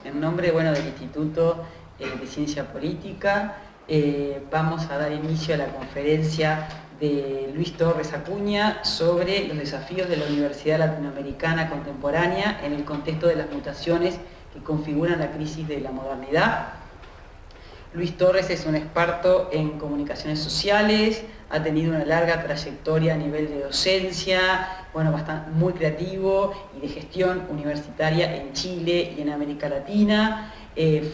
En nombre, bueno, del Instituto de Ciencia Política, vamos a dar inicio a la conferencia de Luis Torres Acuña sobre los desafíos de la Universidad Latinoamericana Contemporánea en el contexto de las mutaciones que configuran la crisis de la modernidad. Luis Torres es un experto en comunicaciones sociales, ha tenido una larga trayectoria a nivel de docencia, bueno, muy creativo y de gestión universitaria en Chile y en América Latina.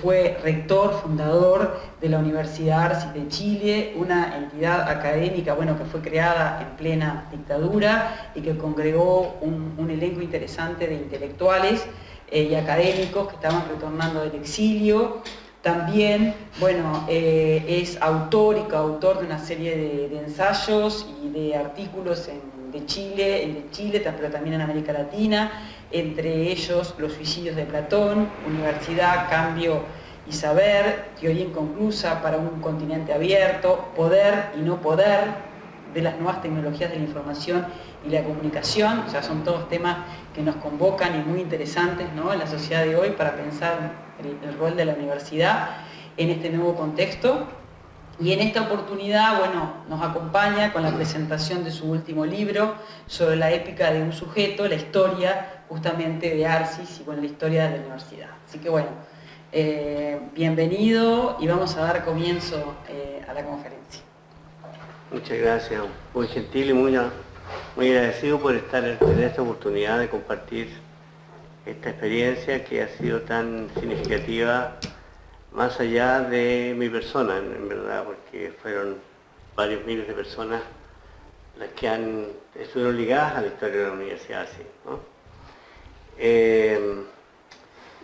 Fue rector, fundador de la Universidad Arcis de Chile, una entidad académica, bueno, que fue creada en plena dictadura y que congregó un elenco interesante de intelectuales y académicos que estaban retornando del exilio. También, bueno, es autor y coautor de una serie de ensayos y de artículos de Chile, pero también en América Latina, entre ellos Los suicidios de Platón, Universidad, Cambio y Saber, Teoría inconclusa para un continente abierto, Poder y no poder, de las nuevas tecnologías de la información y la comunicación. O sea, son todos temas que nos convocan y muy interesantes, ¿no?, en la sociedad de hoy para pensar el rol de la universidad en este nuevo contexto. Y en esta oportunidad, bueno, nos acompaña con la presentación de su último libro sobre la épica de un sujeto, la historia justamente de Arcis y, bueno, la historia de la universidad. Así que, bueno, bienvenido y vamos a dar comienzo a la conferencia. Muchas gracias, muy gentil y muy agradecido por estar en esta oportunidad de compartir esta experiencia que ha sido tan significativa más allá de mi persona, en verdad, porque fueron varios miles de personas las que estuvieron ligadas a la historia de la universidad, sí, ¿no?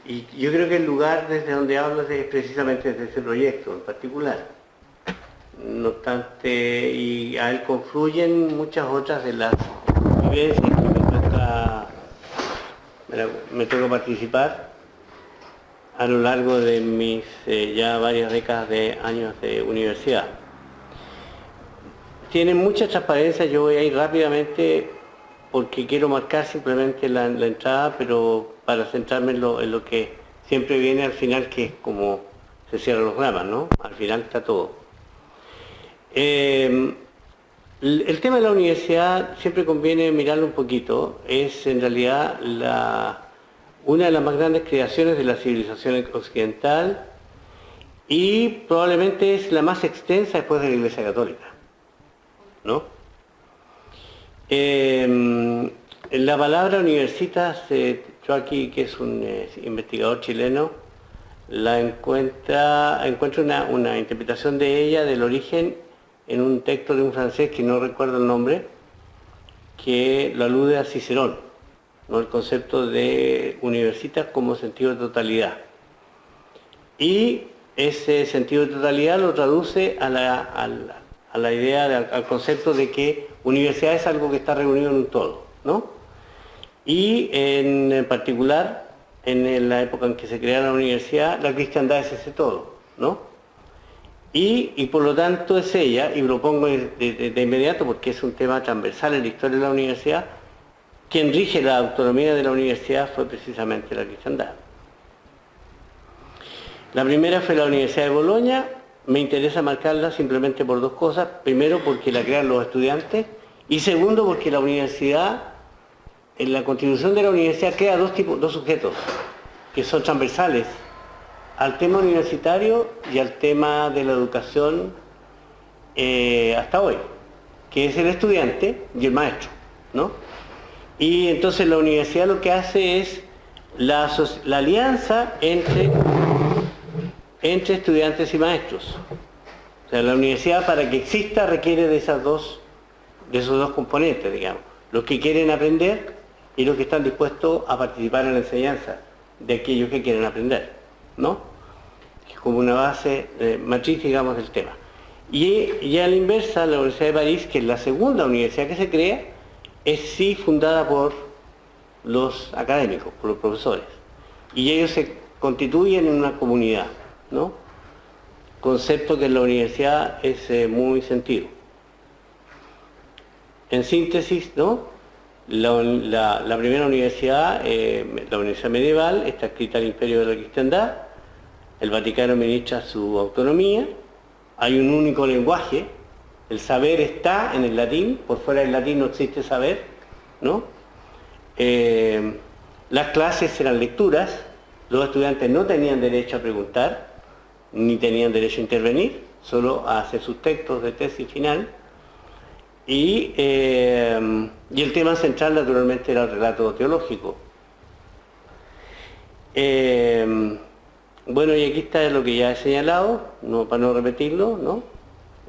Y yo creo que el lugar desde donde hablo es precisamente desde ese proyecto en particular. No obstante, y a él confluyen muchas otras de las vivencias que me toca participar a lo largo de mis ya varias décadas de años de universidad. Tienen mucha transparencia, yo voy a ir rápidamente porque quiero marcar simplemente la entrada, pero para centrarme en lo que siempre viene al final, que es como se cierran los dramas, ¿no? Al final está todo. El tema de la universidad siempre conviene mirarlo un poquito, es en realidad una de las más grandes creaciones de la civilización occidental y probablemente es la más extensa después de la Iglesia Católica, ¿no? La palabra universitas, yo aquí, que es un investigador chileno, encuentra una interpretación de ella, del origen, en un texto de un francés que no recuerdo el nombre, que lo alude a Cicerón, ¿no?, el concepto de universitas como sentido de totalidad. Y ese sentido de totalidad lo traduce a la idea, al concepto de que universidad es algo que está reunido en un todo, ¿no? Y en particular, en la época en que se crea la universidad, la cristiandad es ese todo, ¿no? Y por lo tanto es ella, y lo pongo de inmediato porque es un tema transversal en la historia de la universidad, quien rige la autonomía de la universidad fue precisamente la cristiandad. La primera fue la Universidad de Bolonia. Me interesa marcarla simplemente por dos cosas. Primero, porque la crean los estudiantes, y segundo, porque la universidad, en la constitución de la universidad, crea dos sujetos que son transversales al tema universitario y al tema de la educación hasta hoy, que es el estudiante y el maestro, ¿no? Y entonces la universidad lo que hace es la alianza entre estudiantes y maestros. O sea, la universidad, para que exista, requiere de esos dos componentes, digamos, los que quieren aprender y los que están dispuestos a participar en la enseñanza de aquellos que quieren aprender, ¿no? Es como una base matriz, digamos, del tema. Y a la inversa, la Universidad de París, que es la segunda universidad que se crea, es sí fundada por los académicos, por los profesores. Y ellos se constituyen en una comunidad, ¿no? Concepto que en la universidad es muy sentido. En síntesis, ¿no?, La primera universidad, la Universidad Medieval, está adscrita al Imperio de la Cristiandad. El Vaticano administra su autonomía. Hay un único lenguaje. El saber está en el latín. Por fuera del latín no existe saber, ¿no? Las clases eran lecturas. Los estudiantes no tenían derecho a preguntar, ni tenían derecho a intervenir, solo a hacer sus textos de tesis final. Y el tema central, naturalmente, era el relato teológico. Bueno, y aquí está lo que ya he señalado, para no repetirlo, ¿no?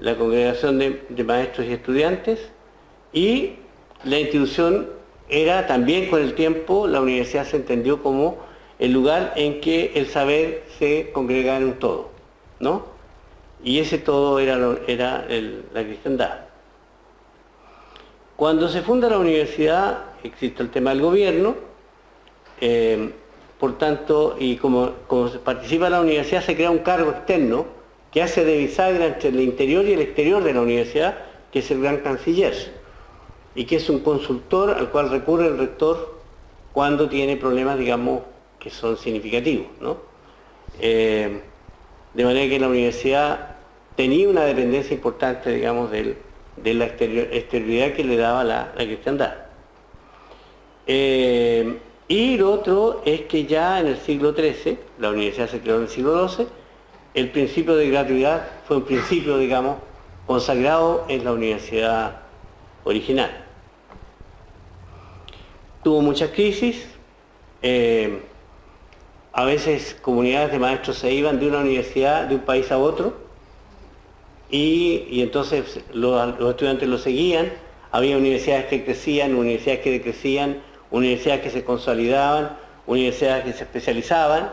La congregación de maestros y estudiantes, y la institución era también, con el tiempo, la universidad se entendió como el lugar en que el saber se congregaba en un todo, ¿no? Y ese todo era la cristiandad. Cuando se funda la universidad, existe el tema del gobierno, por tanto, y como participa la universidad, se crea un cargo externo que hace de bisagra entre el interior y el exterior de la universidad, que es el gran canciller, y que es un consultor al cual recurre el rector cuando tiene problemas, digamos, que son significativos, ¿no? De manera que la universidad tenía una dependencia importante, digamos, de la exterioridad que le daba la cristiandad. Y lo otro es que ya en el siglo XIII, la universidad se creó en el siglo XII, el principio de gratuidad fue un principio, digamos, consagrado en la universidad original. Tuvo muchas crisis. A veces comunidades de maestros se iban de una universidad, de un país a otro, y entonces los estudiantes lo seguían. Había universidades que crecían, universidades que decrecían, universidades que se consolidaban, universidades que se especializaban.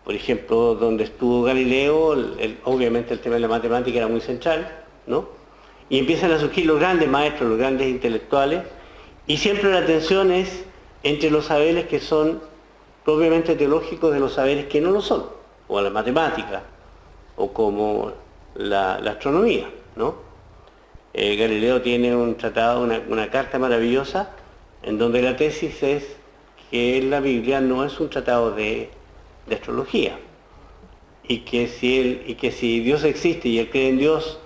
Por ejemplo, donde estuvo Galileo, obviamente el tema de la matemática era muy central, ¿no? Y empiezan a surgir los grandes maestros, los grandes intelectuales, y siempre la tensión es entre los saberes que son propiamente teológicos de los saberes que no lo son, o la matemática, o como la astronomía, ¿no? Galileo tiene un tratado, una carta maravillosa, en donde la tesis es que la Biblia no es un tratado de astrología, y que si Dios existe y él cree en Dios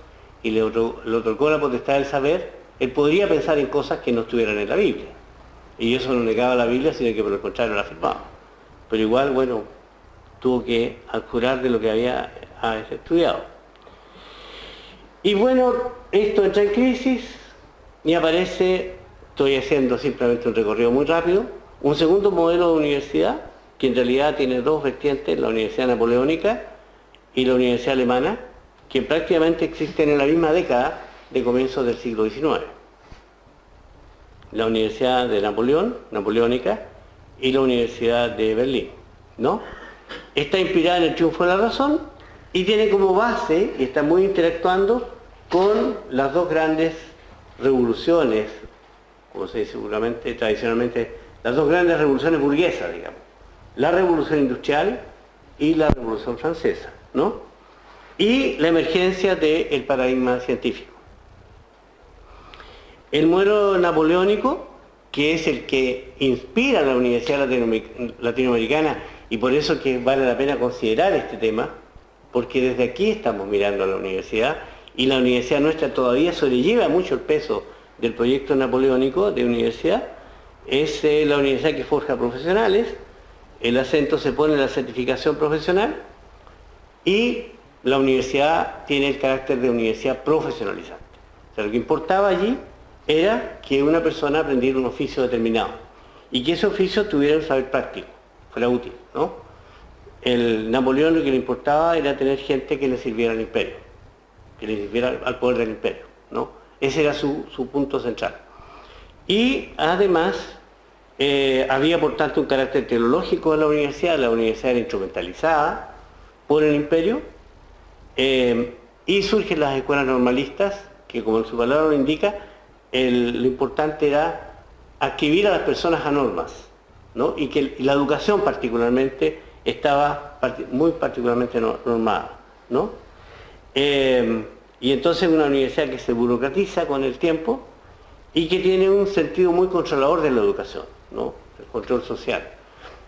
y le otorgó la potestad del saber, él podría pensar en cosas que no estuvieran en la Biblia. Y eso no negaba la Biblia, sino que por el contrario la afirmaba. Pero igual, bueno, tuvo que abjurar de lo que había estudiado. Y bueno, esto entra en crisis y aparece, estoy haciendo simplemente un recorrido muy rápido, un segundo modelo de universidad, que en realidad tiene dos vertientes, la Universidad Napoleónica y la Universidad Alemana, que prácticamente existen en la misma década de comienzos del siglo XIX. La Universidad de Napoleónica, y la Universidad de Berlín, ¿no? Está inspirada en el triunfo de la razón y tiene como base, y está muy interactuando con las dos grandes revoluciones, como se dice seguramente, tradicionalmente, las dos grandes revoluciones burguesas, digamos. La revolución industrial y la revolución francesa, ¿no? Y la emergencia del paradigma científico. El modelo napoleónico, que es el que inspira a la Universidad Latinoamericana, y por eso que vale la pena considerar este tema, porque desde aquí estamos mirando a la universidad, y la universidad nuestra todavía sobrelleva mucho el peso del proyecto napoleónico de universidad, es la universidad que forja profesionales, el acento se pone en la certificación profesional, y la universidad tiene el carácter de universidad profesionalizante. O sea, lo que importaba allí era que una persona aprendiera un oficio determinado y que ese oficio tuviera un saber práctico, fuera útil, ¿no? El Napoleón lo que le importaba era tener gente que le sirviera al imperio, que le sirviera al poder del imperio, ¿no? Ese era su punto central. Y además había por tanto un carácter teológico de la universidad era instrumentalizada por el imperio, y surgen las escuelas normalistas, que como su palabra lo indica, lo importante era adscribir a las personas a normas, ¿no? Y que la educación particularmente estaba muy particularmente normada, ¿no? Y entonces una universidad que se burocratiza con el tiempo y que tiene un sentido muy controlador de la educación, ¿no? El control social.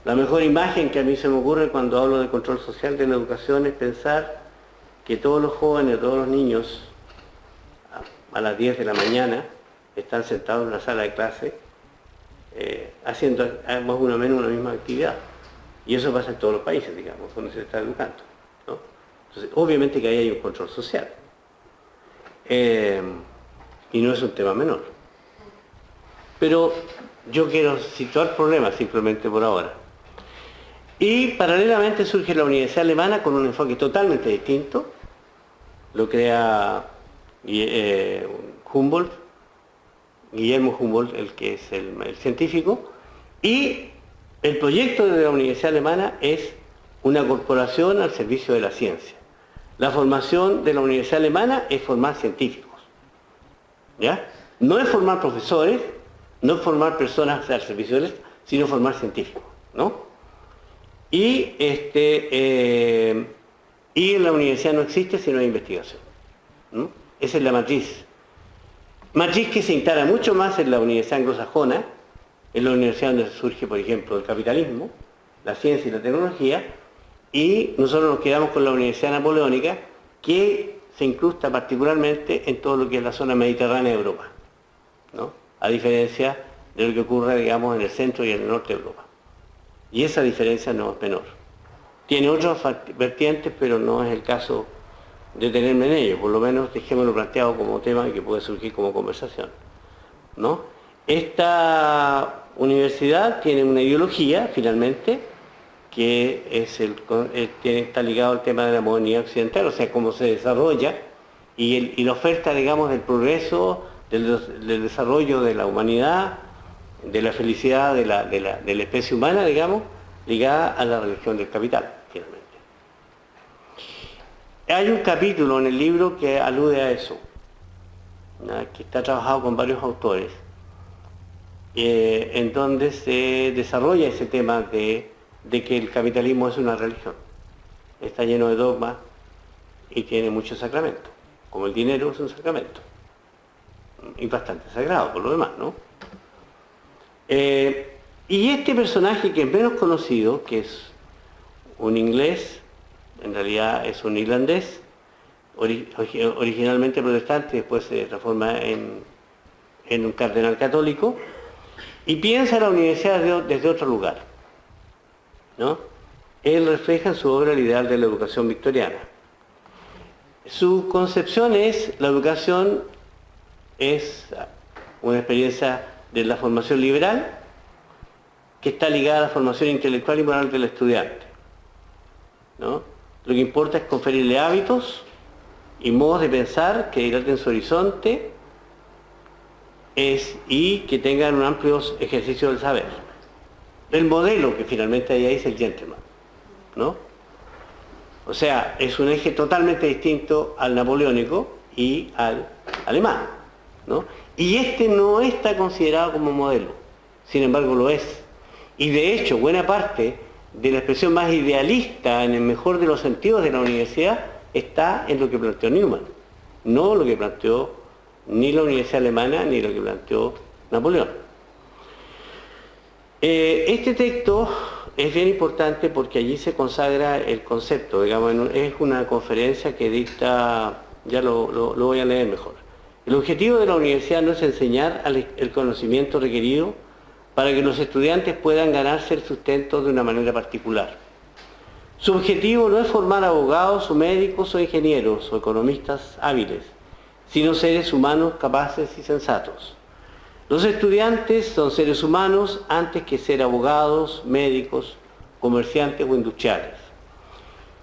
La mejor imagen que a mí se me ocurre cuando hablo de control social de la educación es pensar que todos los jóvenes, todos los niños, a las 10 de la mañana, están sentados en la sala de clase haciendo más o menos una misma actividad. Y eso pasa en todos los países, digamos, donde se está educando, ¿no? Entonces, obviamente que ahí hay un control social. Y no es un tema menor. Pero yo quiero situar problemas simplemente por ahora. Y paralelamente surge la Universidad Alemana con un enfoque totalmente distinto. Lo crea Humboldt, Guillermo Humboldt, el que es el científico, y el proyecto de la Universidad Alemana es una corporación al servicio de la ciencia. La formación de la Universidad Alemana es formar científicos, ¿ya? No es formar profesores, no es formar personas al servicio de sino formar científicos, ¿no? Y en la universidad no existe si no hay investigación, ¿no? Esa es la matriz. Matriz que se instala mucho más en la universidad anglosajona, en la universidad donde surge, por ejemplo, el capitalismo, la ciencia y la tecnología, y nosotros nos quedamos con la Universidad Napoleónica, que se incrusta particularmente en todo lo que es la zona mediterránea de Europa, ¿no? A diferencia de lo que ocurre, digamos, en el centro y en el norte de Europa. Y esa diferencia no es menor. Tiene otras vertientes, pero no es el caso detenerme en ello, por lo menos dejémoslo planteado como tema que puede surgir como conversación, ¿no? Esta universidad tiene una ideología, finalmente, que está ligado al tema de la modernidad occidental, o sea, cómo se desarrolla, y la oferta, digamos, del progreso, del desarrollo de la humanidad, de la felicidad de la especie humana, digamos, ligada a la religión del capital, finalmente. Hay un capítulo en el libro que alude a eso, ¿no? Que está trabajado con varios autores, en donde se desarrolla ese tema de que el capitalismo es una religión. Está lleno de dogmas y tiene muchos sacramentos, como el dinero es un sacramento, y bastante sagrado por lo demás, ¿no? Y este personaje que es menos conocido, que es un inglés, en realidad es un irlandés, originalmente protestante, después se transforma en un cardenal católico, y piensa la universidad desde otro lugar, ¿no? Él refleja en su obra el ideal de la educación victoriana. Su concepción es, la educación es una experiencia de la formación liberal, que está ligada a la formación intelectual y moral del estudiante, ¿no? Lo que importa es conferirle hábitos y modos de pensar que dilaten su horizonte y que tengan un amplio ejercicio del saber. El modelo que finalmente hay ahí es el gentleman, ¿no? O sea, es un eje totalmente distinto al napoleónico y al alemán, ¿no? Y este no está considerado como modelo, sin embargo lo es. Y de hecho, buena parte de la expresión más idealista, en el mejor de los sentidos de la universidad, está en lo que planteó Newman, no lo que planteó ni la Universidad Alemana ni lo que planteó Napoleón. Este texto es bien importante porque allí se consagra el concepto, digamos, es una conferencia que dicta, ya lo voy a leer mejor. El objetivo de la universidad no es enseñar el conocimiento requerido para que los estudiantes puedan ganarse el sustento de una manera particular. Su objetivo no es formar abogados o médicos o ingenieros o economistas hábiles, sino seres humanos capaces y sensatos. Los estudiantes son seres humanos antes que ser abogados, médicos, comerciantes o industriales.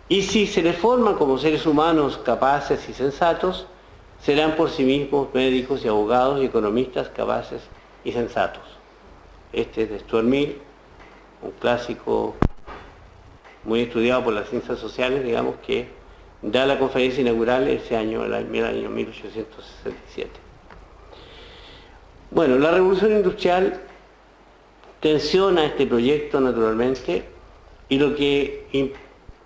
Y si se les forma como seres humanos capaces y sensatos, serán por sí mismos médicos y abogados y economistas capaces y sensatos. Este es de Stuart Mill, un clásico muy estudiado por las ciencias sociales, digamos, que da la conferencia inaugural ese año, el año 1867. Bueno, la revolución industrial tensiona este proyecto naturalmente, y lo que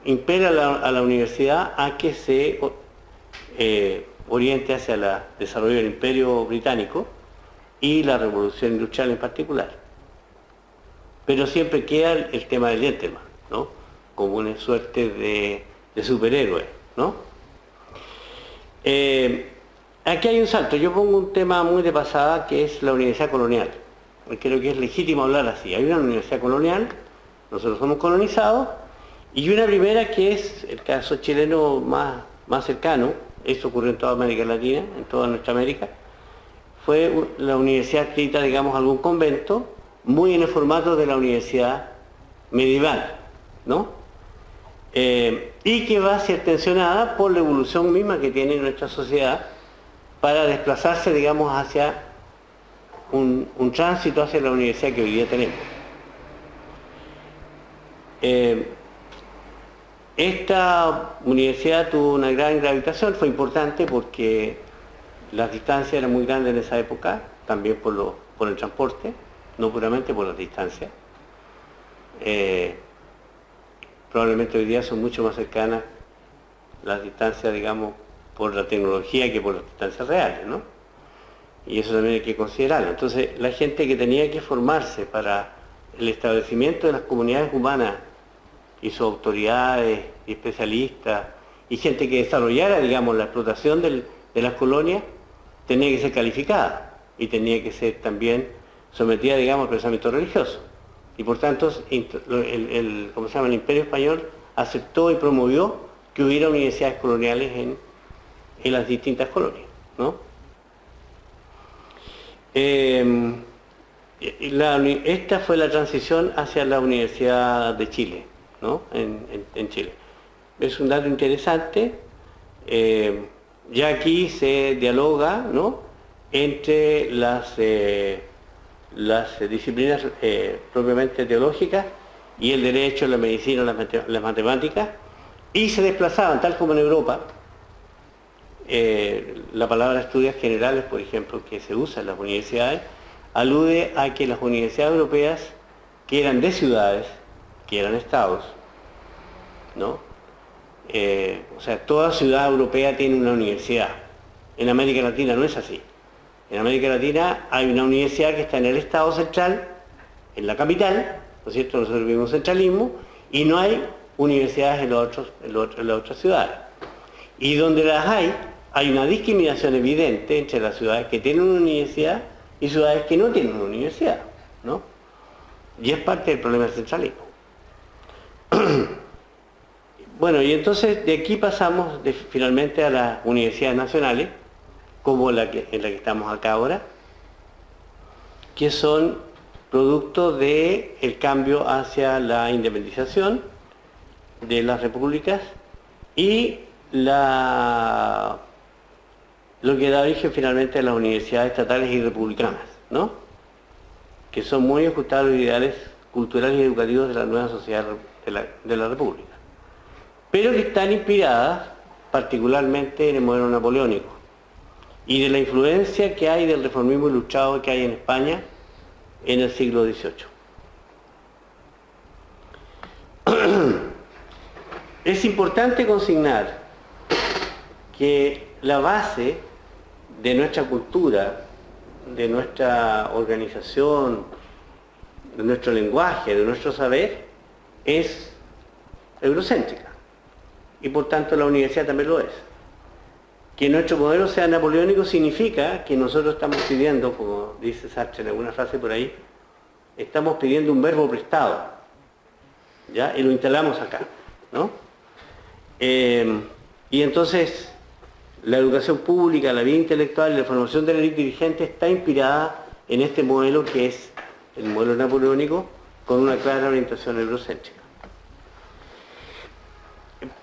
impera a la universidad a que se oriente hacia el desarrollo del imperio británico, y la revolución industrial en particular. Pero siempre queda el tema del gentleman, ¿no? Como una suerte de superhéroe, ¿no? Aquí hay un salto. Yo pongo un tema muy de pasada, que es la universidad colonial. Creo que es legítimo hablar así. Hay una universidad colonial, nosotros somos colonizados, y una primera que es el caso chileno más cercano, esto ocurrió en toda América Latina, en toda nuestra América, fue la universidad adscrita, digamos, a algún convento, muy en el formato de la universidad medieval, ¿no? Y que va a ser tensionada por la evolución misma que tiene nuestra sociedad para desplazarse, digamos, hacia un tránsito hacia la universidad que hoy día tenemos. Esta universidad tuvo una gran gravitación, fue importante porque las distancias eran muy grandes en esa época, también por el transporte, no puramente por las distancias. Probablemente hoy día son mucho más cercanas las distancias, digamos, por la tecnología que por las distancias reales, ¿no? Y eso también hay que considerarlo. Entonces, la gente que tenía que formarse para el establecimiento de las comunidades humanas y sus autoridades y especialistas y gente que desarrollara, digamos, la explotación de las colonias, tenía que ser calificada y tenía que ser también sometida, digamos, al pensamiento religioso. Y por tanto, el Imperio Español aceptó y promovió que hubiera universidades coloniales en las distintas colonias, ¿no? Esta fue la transición hacia la Universidad de Chile, ¿no? En Chile. Es un dato interesante. Ya aquí se dialoga, ¿no?, entre las disciplinas propiamente teológicas y el derecho, la medicina, las matemáticas, y se desplazaban, tal como en Europa. La palabra estudios generales, por ejemplo, que se usa en las universidades, alude a que las universidades europeas, que eran de ciudades, que eran estados, ¿no? O sea, toda ciudad europea tiene una universidad. En América Latina no es así. En América Latina hay una universidad que está en el estado central, en la capital, ¿no es cierto? Nosotros vivimos centralismo, y no hay universidades en las otras ciudades. Y donde las hay una discriminación evidente entre las ciudades que tienen una universidad y ciudades que no tienen una universidad, ¿no? Y es parte del problema del centralismo. Bueno, y entonces de aquí pasamos finalmente a las universidades nacionales, como en la que estamos acá ahora, que son producto del cambio hacia la independización de las repúblicas y lo que da origen finalmente a las universidades estatales y republicanas, ¿no?, que son muy ajustadas a los ideales culturales y educativos de la nueva sociedad de la república, pero que están inspiradas particularmente en el modelo napoleónico y de la influencia que hay del reformismo ilustrado que hay en España en el siglo XVIII. Es importante consignar que la base de nuestra cultura, de nuestra organización, de nuestro lenguaje, de nuestro saber, es eurocéntrica. Y por tanto la universidad también lo es. Que nuestro modelo sea napoleónico significa que nosotros estamos pidiendo, como dice Sartre en alguna frase por ahí, estamos pidiendo un verbo prestado, ¿ya? Y lo instalamos acá, ¿no? Y entonces la educación pública, la vida intelectual y la formación de la élite dirigente está inspirada en este modelo que es el modelo napoleónico, con una clara orientación eurocéntrica.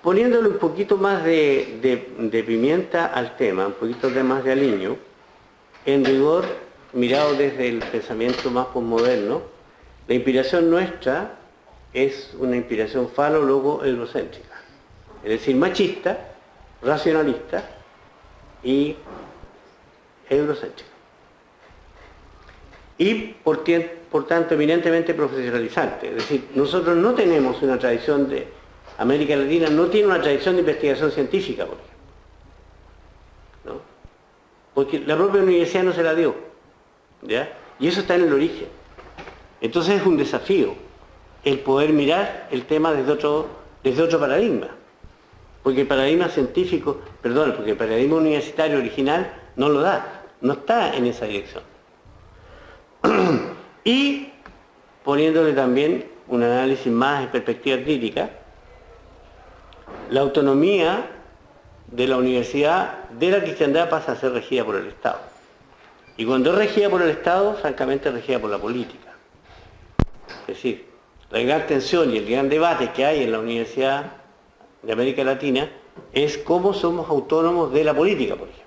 Poniéndole un poquito más de pimienta al tema, un poquito más de aliño, en rigor, mirado desde el pensamiento más posmoderno, la inspiración nuestra es una inspiración falo-logo-eurocéntrica, es decir, machista, racionalista y eurocéntrica. Y por tanto eminentemente profesionalizante, es decir, nosotros no tenemos una tradición América Latina no tiene una tradición de investigación científica, por ejemplo, ¿no? Porque la propia universidad no se la dio. ¿ya? Y eso está en el origen. Entonces es un desafío el poder mirar el tema desde otro paradigma. Porque el paradigma científico, perdón, porque el paradigma universitario original no lo da, no está en esa dirección. Y poniéndole también un análisis más en perspectiva crítica, la autonomía de la universidad de la cristiandad pasa a ser regida por el Estado. Y cuando es regida por el Estado, francamente es regida por la política. Es decir, la gran tensión y el gran debate que hay en la Universidad de América Latina es cómo somos autónomos de la política, por ejemplo,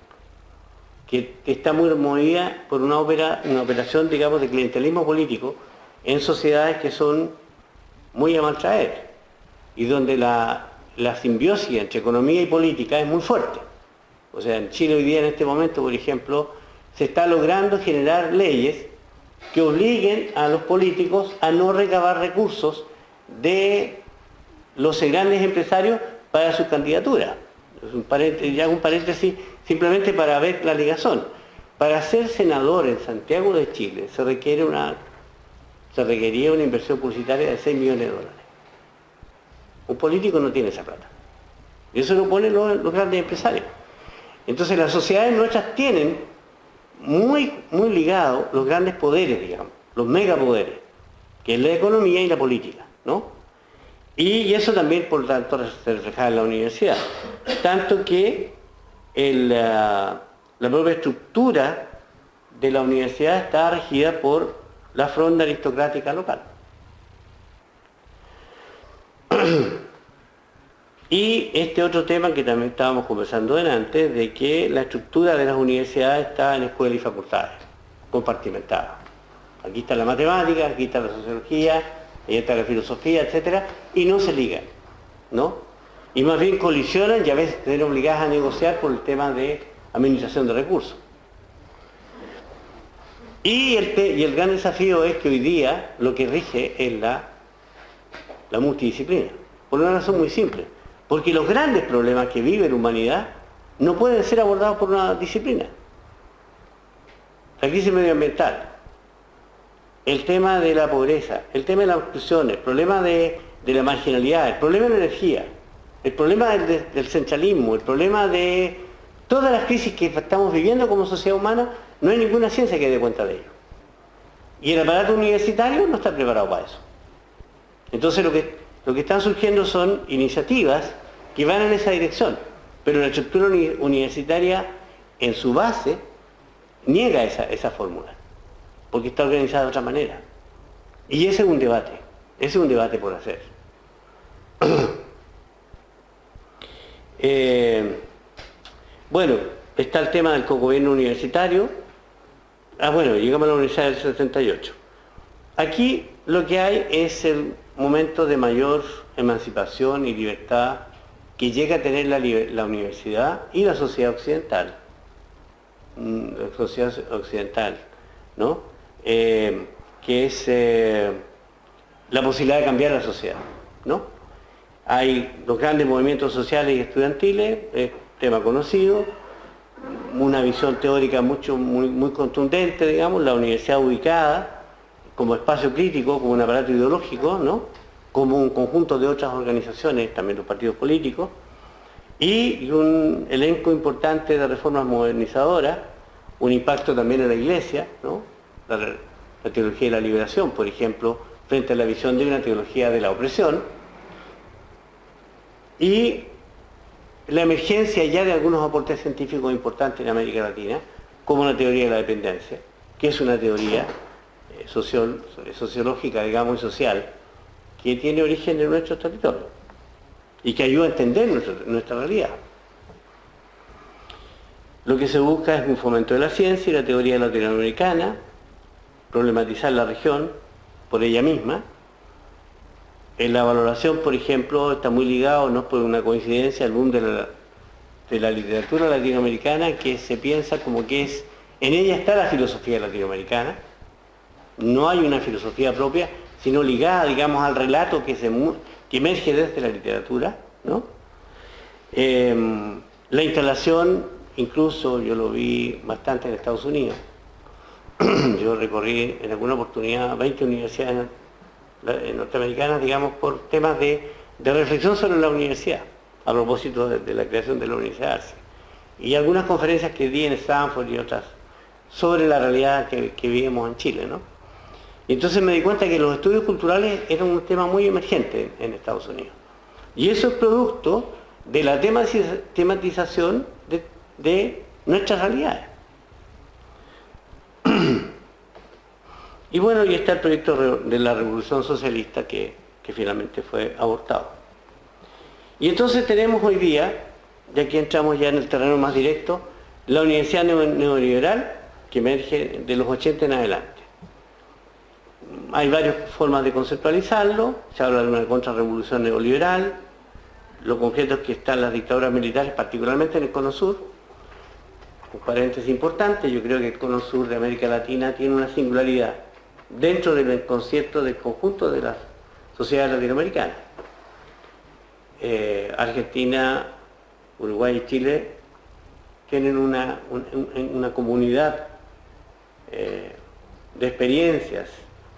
que está muy movida por una operación, digamos, de clientelismo político en sociedades que son muy a mal traer y donde la simbiosis entre economía y política es muy fuerte. O sea, en Chile hoy día, en este momento, por ejemplo, se está logrando generar leyes que obliguen a los políticos a no recabar recursos de los grandes empresarios para su candidatura. Y hago un paréntesis simplemente para ver la ligazón. Para ser senador en Santiago de Chile se requería una inversión publicitaria de 6 millones de dólares. Un político no tiene esa plata. Y eso lo ponen los grandes empresarios. Entonces las sociedades nuestras tienen muy ligados los grandes poderes, digamos, los megapoderes, que es la economía y la política, ¿no? Y eso también, por lo tanto, se refleja en la universidad. Tanto que la propia estructura de la universidad está regida por la fronda aristocrática local. Y este otro tema que también estábamos conversando delante, de que la estructura de las universidades está en escuelas y facultades, compartimentadas. Aquí está la matemática, aquí está la sociología, ahí está la filosofía, etc. Y no se ligan, ¿no? Y más bien colisionan y a veces se ven obligadas a negociar por el tema de administración de recursos. Y el gran desafío es que hoy día lo que rige es la multidisciplina. Por una razón muy simple. Porque los grandes problemas que vive la humanidad no pueden ser abordados por una disciplina. La crisis medioambiental, el tema de la pobreza, el tema de la exclusión, el problema de la marginalidad, el problema de la energía, el problema del centralismo, el problema de todas las crisis que estamos viviendo como sociedad humana, no hay ninguna ciencia que dé cuenta de ello. Y el aparato universitario no está preparado para eso. Entonces lo que están surgiendo son iniciativas que van en esa dirección, pero la estructura universitaria en su base niega esa fórmula, porque está organizada de otra manera. Y ese es un debate por hacer. Bueno, está el tema del cogobierno universitario. Llegamos a la Universidad del 78. Aquí lo que hay es el momento de mayor emancipación y libertad que llega a tener la universidad y la sociedad occidental. ¿No? Que es la posibilidad de cambiar la sociedad, ¿no? Hay los grandes movimientos sociales y estudiantiles, es tema conocido, una visión teórica muy contundente, digamos, la universidad ubicada como espacio crítico, como un aparato ideológico, ¿no? Como un conjunto de otras organizaciones, también los partidos políticos, y un elenco importante de reformas modernizadoras, un impacto también en la Iglesia, ¿no? La teología de la liberación, por ejemplo, frente a la visión de una teología de la opresión, y la emergencia ya de algunos aportes científicos importantes en América Latina, como la teoría de la dependencia, que es una teoría sociológica, digamos, y social, que tiene origen en nuestros territorios y que ayuda a entender nuestra realidad. Lo que se busca es un fomento de la ciencia y la teoría latinoamericana, problematizar la región por ella misma. En la valoración, por ejemplo, está muy ligado, no es por una coincidencia, al boom de la literatura latinoamericana, que se piensa como que en ella está la filosofía latinoamericana. No hay una filosofía propia, sino ligada, digamos, al relato que emerge desde la literatura, ¿no? La instalación, incluso yo lo vi bastante en Estados Unidos, Yo recorrí en alguna oportunidad 20 universidades norteamericanas, digamos, por temas de reflexión sobre la universidad, a propósito de la creación de la Universidad de Arce. Y algunas conferencias que di en Stanford y otras sobre la realidad que vivimos en Chile, ¿no? Y entonces me di cuenta que los estudios culturales eran un tema muy emergente en Estados Unidos. Y eso es producto de la tematización de nuestras realidades. Y bueno, y está el proyecto de la Revolución Socialista que finalmente fue abortado. Y entonces tenemos hoy día, y aquí entramos ya en el terreno más directo, la universidad neoliberal que emerge de los 80 en adelante. Hay varias formas de conceptualizarlo, se habla de una contrarrevolución neoliberal, lo concreto es que están las dictaduras militares, particularmente en el Cono Sur. Un paréntesis importante, yo creo que el Cono Sur de América Latina tiene una singularidad dentro del concierto del conjunto de las sociedades latinoamericanas. Argentina, Uruguay y Chile tienen una comunidad de experiencias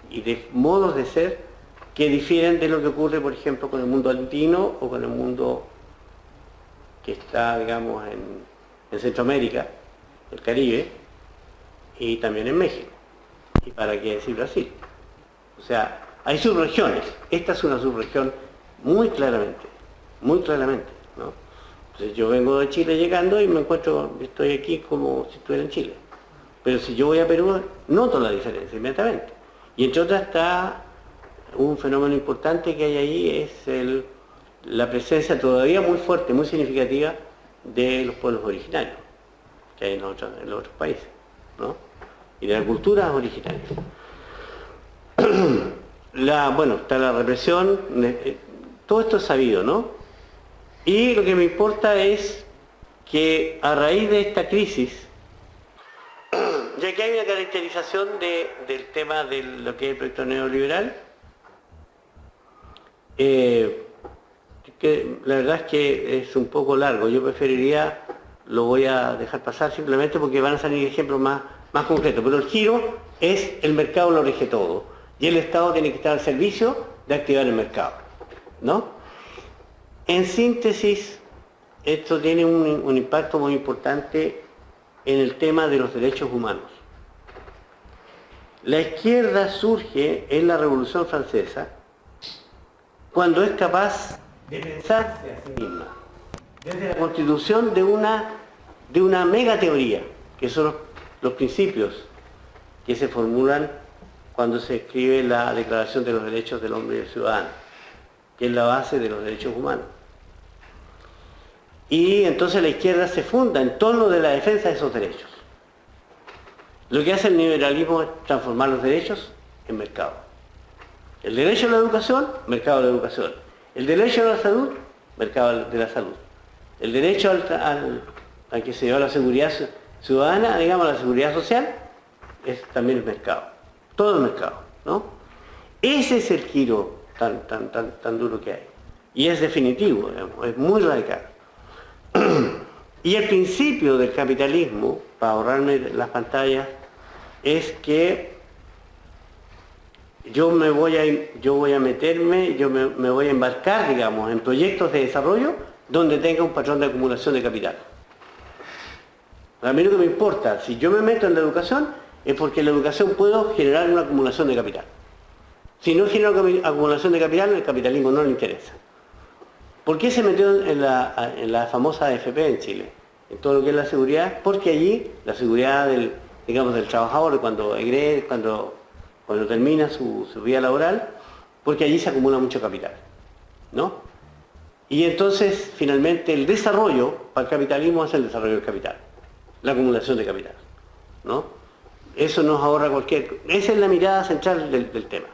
y de modos de ser que difieren de lo que ocurre, por ejemplo, con el mundo andino o con el mundo que está, digamos, en Centroamérica, el Caribe, y también en México, y para qué decir Brasil. O sea, hay subregiones. Esta es una subregión muy claramente, ¿no? Entonces yo vengo de Chile llegando y me encuentro, estoy aquí como si estuviera en Chile. Pero si yo voy a Perú, noto la diferencia inmediatamente. Y entre otras está un fenómeno importante que hay ahí, es la presencia todavía muy fuerte, muy significativa de los pueblos originarios que hay en los otros países, ¿no? Y de las culturas originarias. Bueno, está la represión, todo esto es sabido, ¿no? Y lo que me importa es que a raíz de esta crisis, ya que hay una caracterización del tema de lo que es el proyecto neoliberal, que la verdad es que es un poco largo, yo preferiría, lo voy a dejar pasar simplemente porque van a salir ejemplos más concretos, pero el giro es el mercado lo rige todo, y el Estado tiene que estar al servicio de activar el mercado, ¿no? En síntesis, esto tiene un impacto muy importante en el tema de los derechos humanos. La izquierda surge en la Revolución Francesa cuando es capaz de pensarse a sí misma desde la constitución de una mega teoría, que son los principios que se formulan cuando se escribe la Declaración de los Derechos del Hombre y del Ciudadano, que es la base de los derechos humanos. Y entonces la izquierda se funda en torno de la defensa de esos derechos. Lo que hace el neoliberalismo es transformar los derechos en mercado. El derecho a la educación, mercado de la educación. El derecho a la salud, mercado de la salud. El derecho a que se lleva la seguridad ciudadana, digamos, la seguridad social, es también el mercado. Todo el mercado, ¿no? Ese es el giro tan duro que hay. Y es definitivo, digamos, es muy radical. Y el principio del capitalismo, para ahorrarme las pantallas, es que yo me voy a embarcar, digamos, en proyectos de desarrollo donde tenga un patrón de acumulación de capital. A mí lo que me importa, si yo me meto en la educación, es porque en la educación puedo generar una acumulación de capital. Si no genero acumulación de capital, el capitalismo no le interesa. ¿Por qué se metió en la famosa AFP en Chile? En todo lo que es la seguridad, porque allí la seguridad del trabajador cuando termina su vida laboral, porque allí se acumula mucho capital, ¿no? Y entonces, finalmente, el desarrollo para el capitalismo es el desarrollo del capital, la acumulación de capital, ¿no? Eso nos ahorra esa es la mirada central del tema,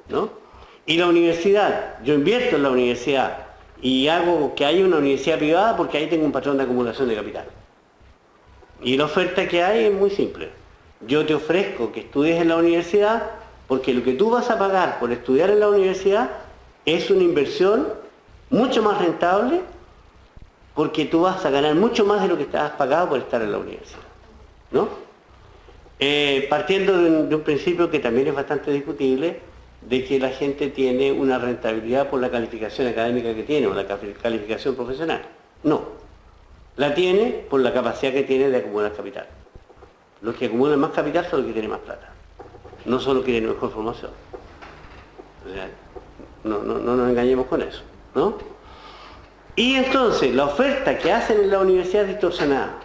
¿no? Y la universidad, yo invierto en la universidad y hago que haya una universidad privada porque ahí tengo un patrón de acumulación de capital. Y la oferta que hay es muy simple. Yo te ofrezco que estudies en la universidad porque lo que tú vas a pagar por estudiar en la universidad es una inversión mucho más rentable porque tú vas a ganar mucho más de lo que estabas pagado por estar en la universidad, ¿no? Partiendo de un principio que también es bastante discutible, de que la gente tiene una rentabilidad por la calificación académica que tiene o la calificación profesional. No, la tiene por la capacidad que tiene de acumular capital. Los que acumulan más capital son los que tienen más plata, no son los que tienen mejor formación. O sea, no nos engañemos con eso, ¿no? Y entonces la oferta que hacen en la universidad es distorsionada,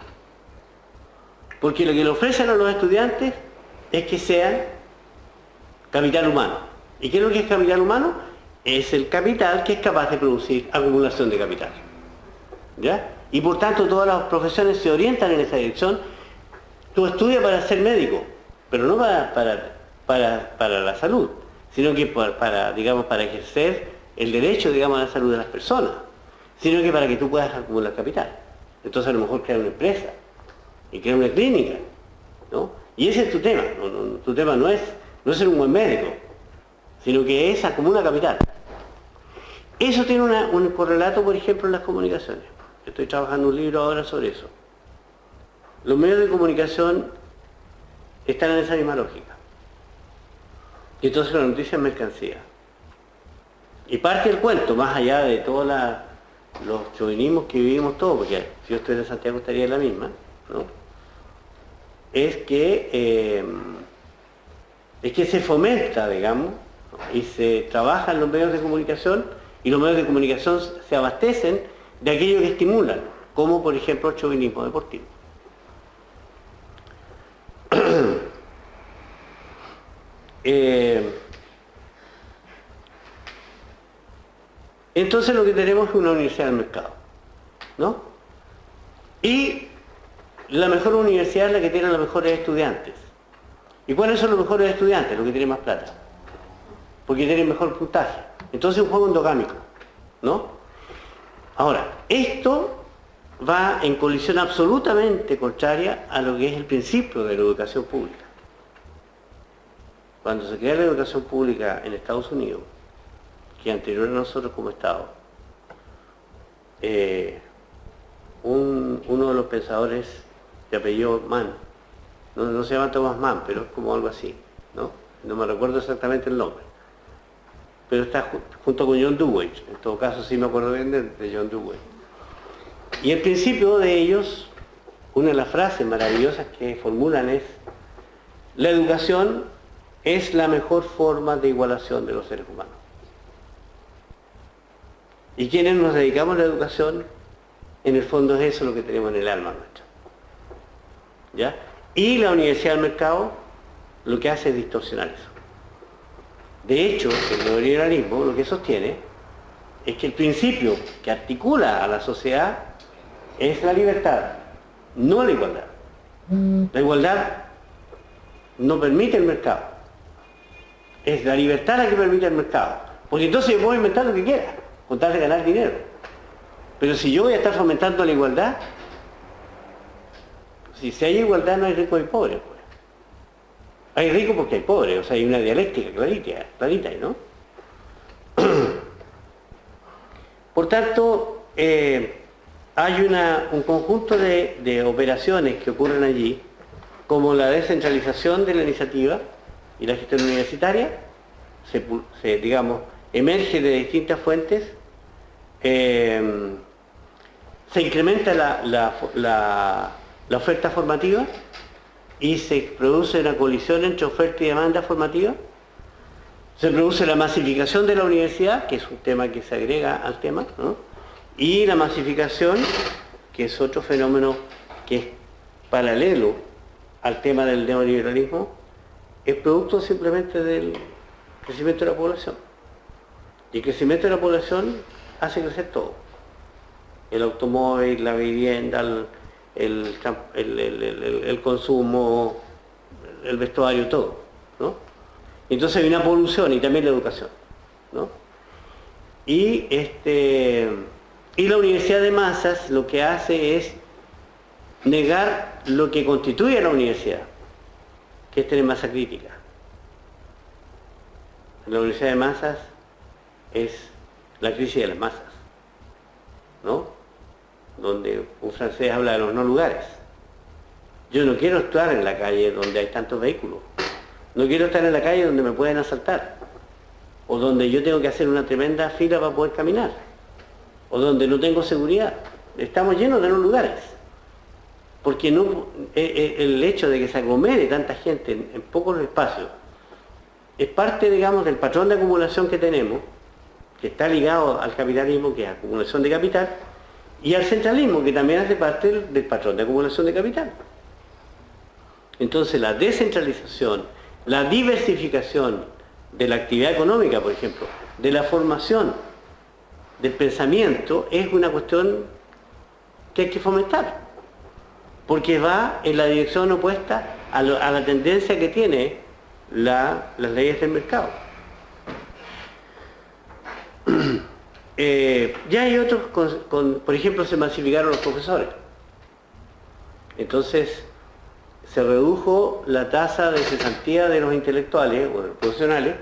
porque lo que le ofrecen a los estudiantes es que sean capital humano. ¿Y qué es lo que es capital humano? Es el capital que es capaz de producir acumulación de capital, ¿ya? Y por tanto todas las profesiones se orientan en esa dirección. Tú estudias para ser médico, pero no para la salud, sino que digamos, para ejercer el derecho, digamos, a la salud de las personas, sino que para que tú puedas acumular capital. Entonces a lo mejor crear una empresa y crear una clínica, ¿no? Y ese es tu tema. Tu tema no es ser un buen médico, sino que es acumular capital. Eso tiene un correlato, por ejemplo, en las comunicaciones. Estoy trabajando un libro ahora sobre eso. Los medios de comunicación están en esa misma lógica. Y entonces la noticia es mercancía. Y parte del cuento, más allá de todos los chauvinismos que vivimos todos, porque si yo estoy de Santiago estaría en la misma, ¿no? Es que se fomenta, digamos, y se trabaja en los medios de comunicación, y los medios de comunicación se abastecen de aquello que estimulan, como por ejemplo el chauvinismo deportivo. Entonces lo que tenemos es una universidad del mercado, ¿no? Y la mejor universidad es la que tiene los mejores estudiantes. ¿Y cuáles son los mejores estudiantes? Los que tienen más plata, porque tienen mejor puntaje. Entonces es un juego endogámico, ¿no? Ahora, esto va en colisión absolutamente contraria a lo que es el principio de la educación pública. Cuando se crea la educación pública en Estados Unidos, que anterior a nosotros como Estado, uno de los pensadores de apellido Mann, no se llama Thomas Mann, pero es como algo así, ¿no? No me recuerdo exactamente el nombre, pero está junto con John Dewey. En todo caso sí me acuerdo bien de John Dewey. Y el principio de ellos, una de las frases maravillosas que formulan es: la educación es la mejor forma de igualación de los seres humanos. Y quienes nos dedicamos a la educación, en el fondo es eso lo que tenemos en el alma nuestra, ¿ya? Y la Universidad del Mercado lo que hace es distorsionar eso. De hecho, el neoliberalismo lo que sostiene es que el principio que articula a la sociedad es la libertad, no la igualdad. La igualdad no permite el mercado. Es la libertad la que permite el mercado. Porque entonces yo puedo inventar lo que quiera, con tal de ganar dinero. Pero si yo voy a estar fomentando la igualdad, si hay igualdad no hay ricos y pobres. Pues. Hay ricos porque hay pobres, o sea, hay una dialéctica clarita, ¿no? Por tanto, hay un conjunto de operaciones que ocurren allí, como la descentralización de la iniciativa y la gestión universitaria, digamos, emerge de distintas fuentes, se incrementa la oferta formativa y se produce una colisión entre oferta y demanda formativa. Se produce la masificación de la universidad, que es un tema que se agrega al tema, ¿no? Y la masificación, que es otro fenómeno que es paralelo al tema del neoliberalismo, es producto simplemente del crecimiento de la población. Y el crecimiento de la población hace crecer todo. El automóvil, la vivienda, el consumo, el vestuario, todo, ¿no? Entonces hay una polución y también la educación, ¿no? Y la universidad de masas lo que hace es negar lo que constituye a la universidad, que es tener masa crítica. La universidad de masas es la crisis de las masas, ¿no? Donde un francés habla de los no lugares, Yo no quiero estar en la calle donde hay tantos vehículos. No quiero estar en la calle donde me pueden asaltar. O donde yo tengo que hacer una tremenda fila para poder caminar. O donde no tengo seguridad. Estamos llenos de los lugares. Porque no, el hecho de que se aglomere tanta gente en pocos espacios es parte, digamos, del patrón de acumulación que tenemos, que está ligado al capitalismo, que es acumulación de capital, y al centralismo, que también hace parte del patrón de acumulación de capital. Entonces la descentralización, la diversificación de la actividad económica, por ejemplo, de la formación, del pensamiento, es una cuestión que hay que fomentar, porque va en la dirección opuesta a la tendencia que tiene las leyes del mercado. Ya hay otros, por ejemplo, se masificaron los profesores. Entonces, se redujo la tasa de cesantía de los intelectuales o de los profesionales,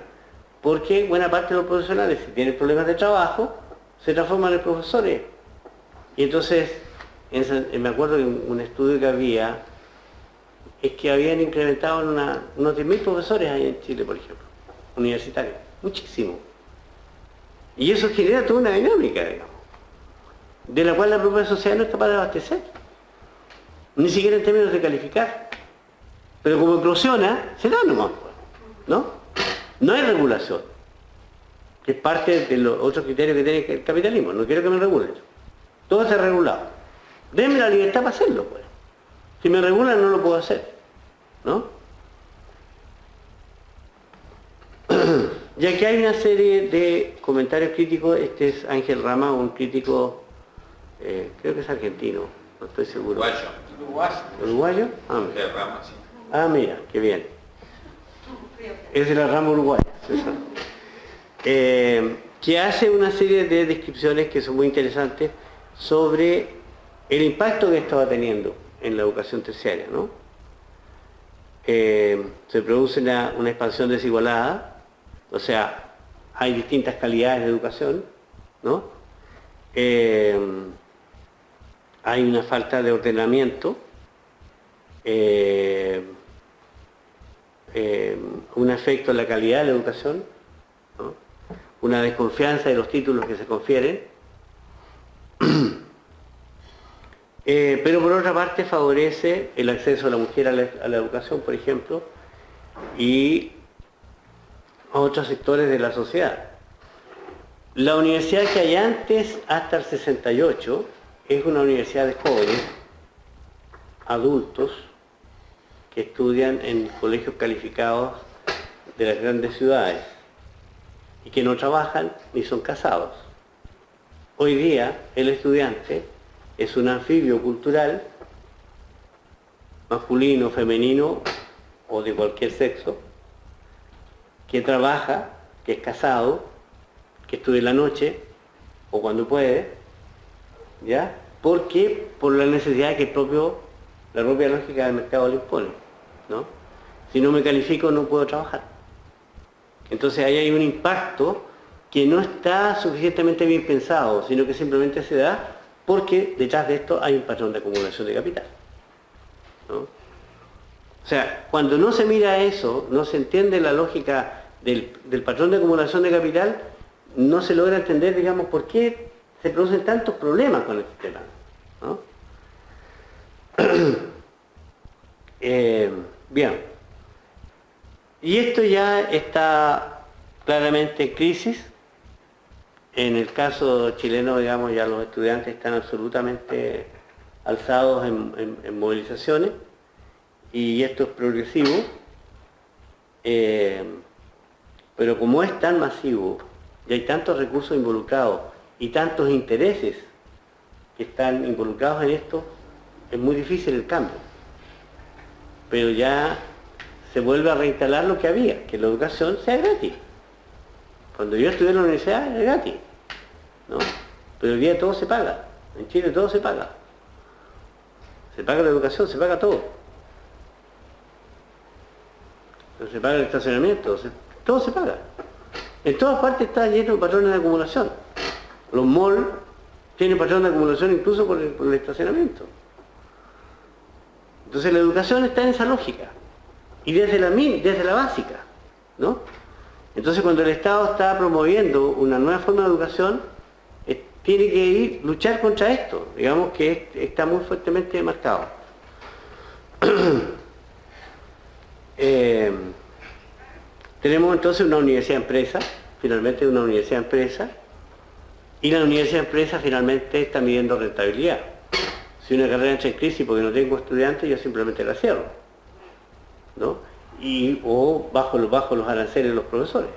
porque buena parte de los profesionales, si tienen problemas de trabajo, se transforman en profesores. Y entonces, me acuerdo de un estudio que había, es que habían incrementado unos 10.000 profesores ahí en Chile, por ejemplo, universitarios, muchísimo. Y eso genera toda una dinámica, digamos, de la cual la propia sociedad no es capaz de abastecer, ni siquiera en términos de calificar. Pero como eclosiona, se da nomás, ¿no? No hay regulación, que es parte de los otros criterios que tiene el capitalismo. No quiero que me regulen. Todo está regulado. Denme la libertad para hacerlo, pues. Si me regulan no lo puedo hacer, ¿no? Ya que hay una serie de comentarios críticos, este es Ángel Rama, un crítico, creo que es argentino, no estoy seguro. Uruguayo. ¿Uruguayo? De Rama, sí. Mira, qué bien. Es de la rama uruguaya, César. Que hace una serie de descripciones que son muy interesantes sobre el impacto que esto va teniendo en la educación terciaria, ¿no? Se produce una expansión desigualada, o sea, hay distintas calidades de educación, ¿no? Hay una falta de ordenamiento, un efecto en la calidad de la educación, ¿no? Una desconfianza de los títulos que se confieren, pero por otra parte favorece el acceso de la mujer a la educación, por ejemplo, y a otros sectores de la sociedad. La universidad que hay antes, hasta el 68, es una universidad de jóvenes, adultos, que estudian en colegios calificados de las grandes ciudades y que no trabajan ni son casados. Hoy día el estudiante es un anfibio cultural, masculino, femenino o de cualquier sexo, que trabaja, que es casado, que estudia en la noche o cuando puede, ¿ya? Porque por la necesidad que la propia lógica del mercado le impone, ¿no? Si no me califico no puedo trabajar. Entonces ahí hay un impacto que no está suficientemente bien pensado, sino que simplemente se da porque detrás de esto hay un patrón de acumulación de capital, ¿no? O sea, cuando no se mira eso, no se entiende la lógica del patrón de acumulación de capital, no se logra entender, digamos, por qué se producen tantos problemas con el sistema, ¿no? Bien. Y esto ya está claramente en crisis. En el caso chileno, digamos, ya los estudiantes están absolutamente alzados en movilizaciones, y esto es progresivo, pero como es tan masivo y hay tantos recursos involucrados y tantos intereses que están involucrados en esto, es muy difícil el cambio. Pero ya se vuelve a reinstalar lo que había, que la educación sea gratis. Cuando yo estudié en la universidad era gratis, ¿no? Pero hoy día todo se paga. En Chile todo se paga. Se paga la educación, se paga todo. Se paga el estacionamiento, todo se paga. En todas partes está lleno de patrones de acumulación. Los malls tienen patrones de acumulación incluso por el estacionamiento. Entonces la educación está en esa lógica, y desde la básica, ¿no? Entonces cuando el Estado está promoviendo una nueva forma de educación, tiene que luchar contra esto, digamos que está muy fuertemente marcado. Tenemos entonces una universidad empresa, finalmente una universidad empresa, y la universidad empresa finalmente está midiendo rentabilidad. Si una carrera entra en crisis porque no tengo estudiantes, yo simplemente la cierro, ¿no? O bajo los aranceles de los profesores.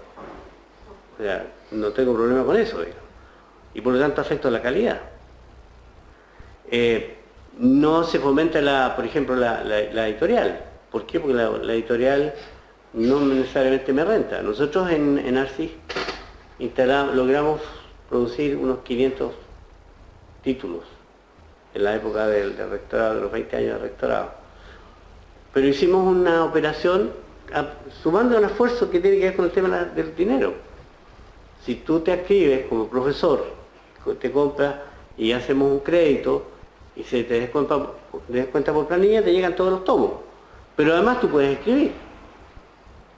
O sea, no tengo problema con eso, digamos. Y por lo tanto afecta la calidad. No se fomenta, por ejemplo, la editorial. ¿Por qué? Porque la editorial no necesariamente me renta. Nosotros en ARCIS logramos producir unos 500 títulos en la época del rectorado, de los 20 años de rectorado. Pero hicimos una operación sumando un esfuerzo que tiene que ver con el tema del dinero. Si tú te adscribes como profesor, te compras y hacemos un crédito y se te descuenta por planilla, te llegan todos los tomos. Pero además tú puedes escribir.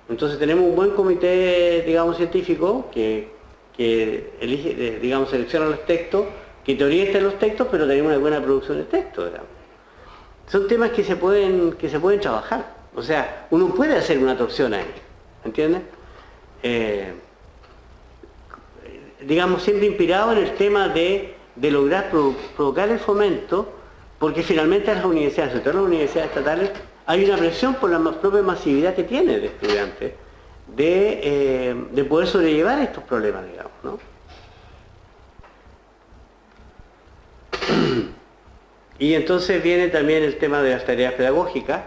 Entonces tenemos un buen comité, digamos, científico que elige, digamos, selecciona los textos, que te orienta en los textos, pero tenemos una buena producción de textos, digamos. Son temas que se pueden trabajar. O sea, uno puede hacer una torsión ahí, ¿entiendes? Digamos, siempre inspirado en el tema de lograr provocar el fomento, porque finalmente a las universidades, sobre todo las universidades estatales, hay una presión por la propia masividad que tiene de estudiantes de poder sobrellevar estos problemas, digamos, ¿no? Y entonces viene también el tema de las tareas pedagógicas,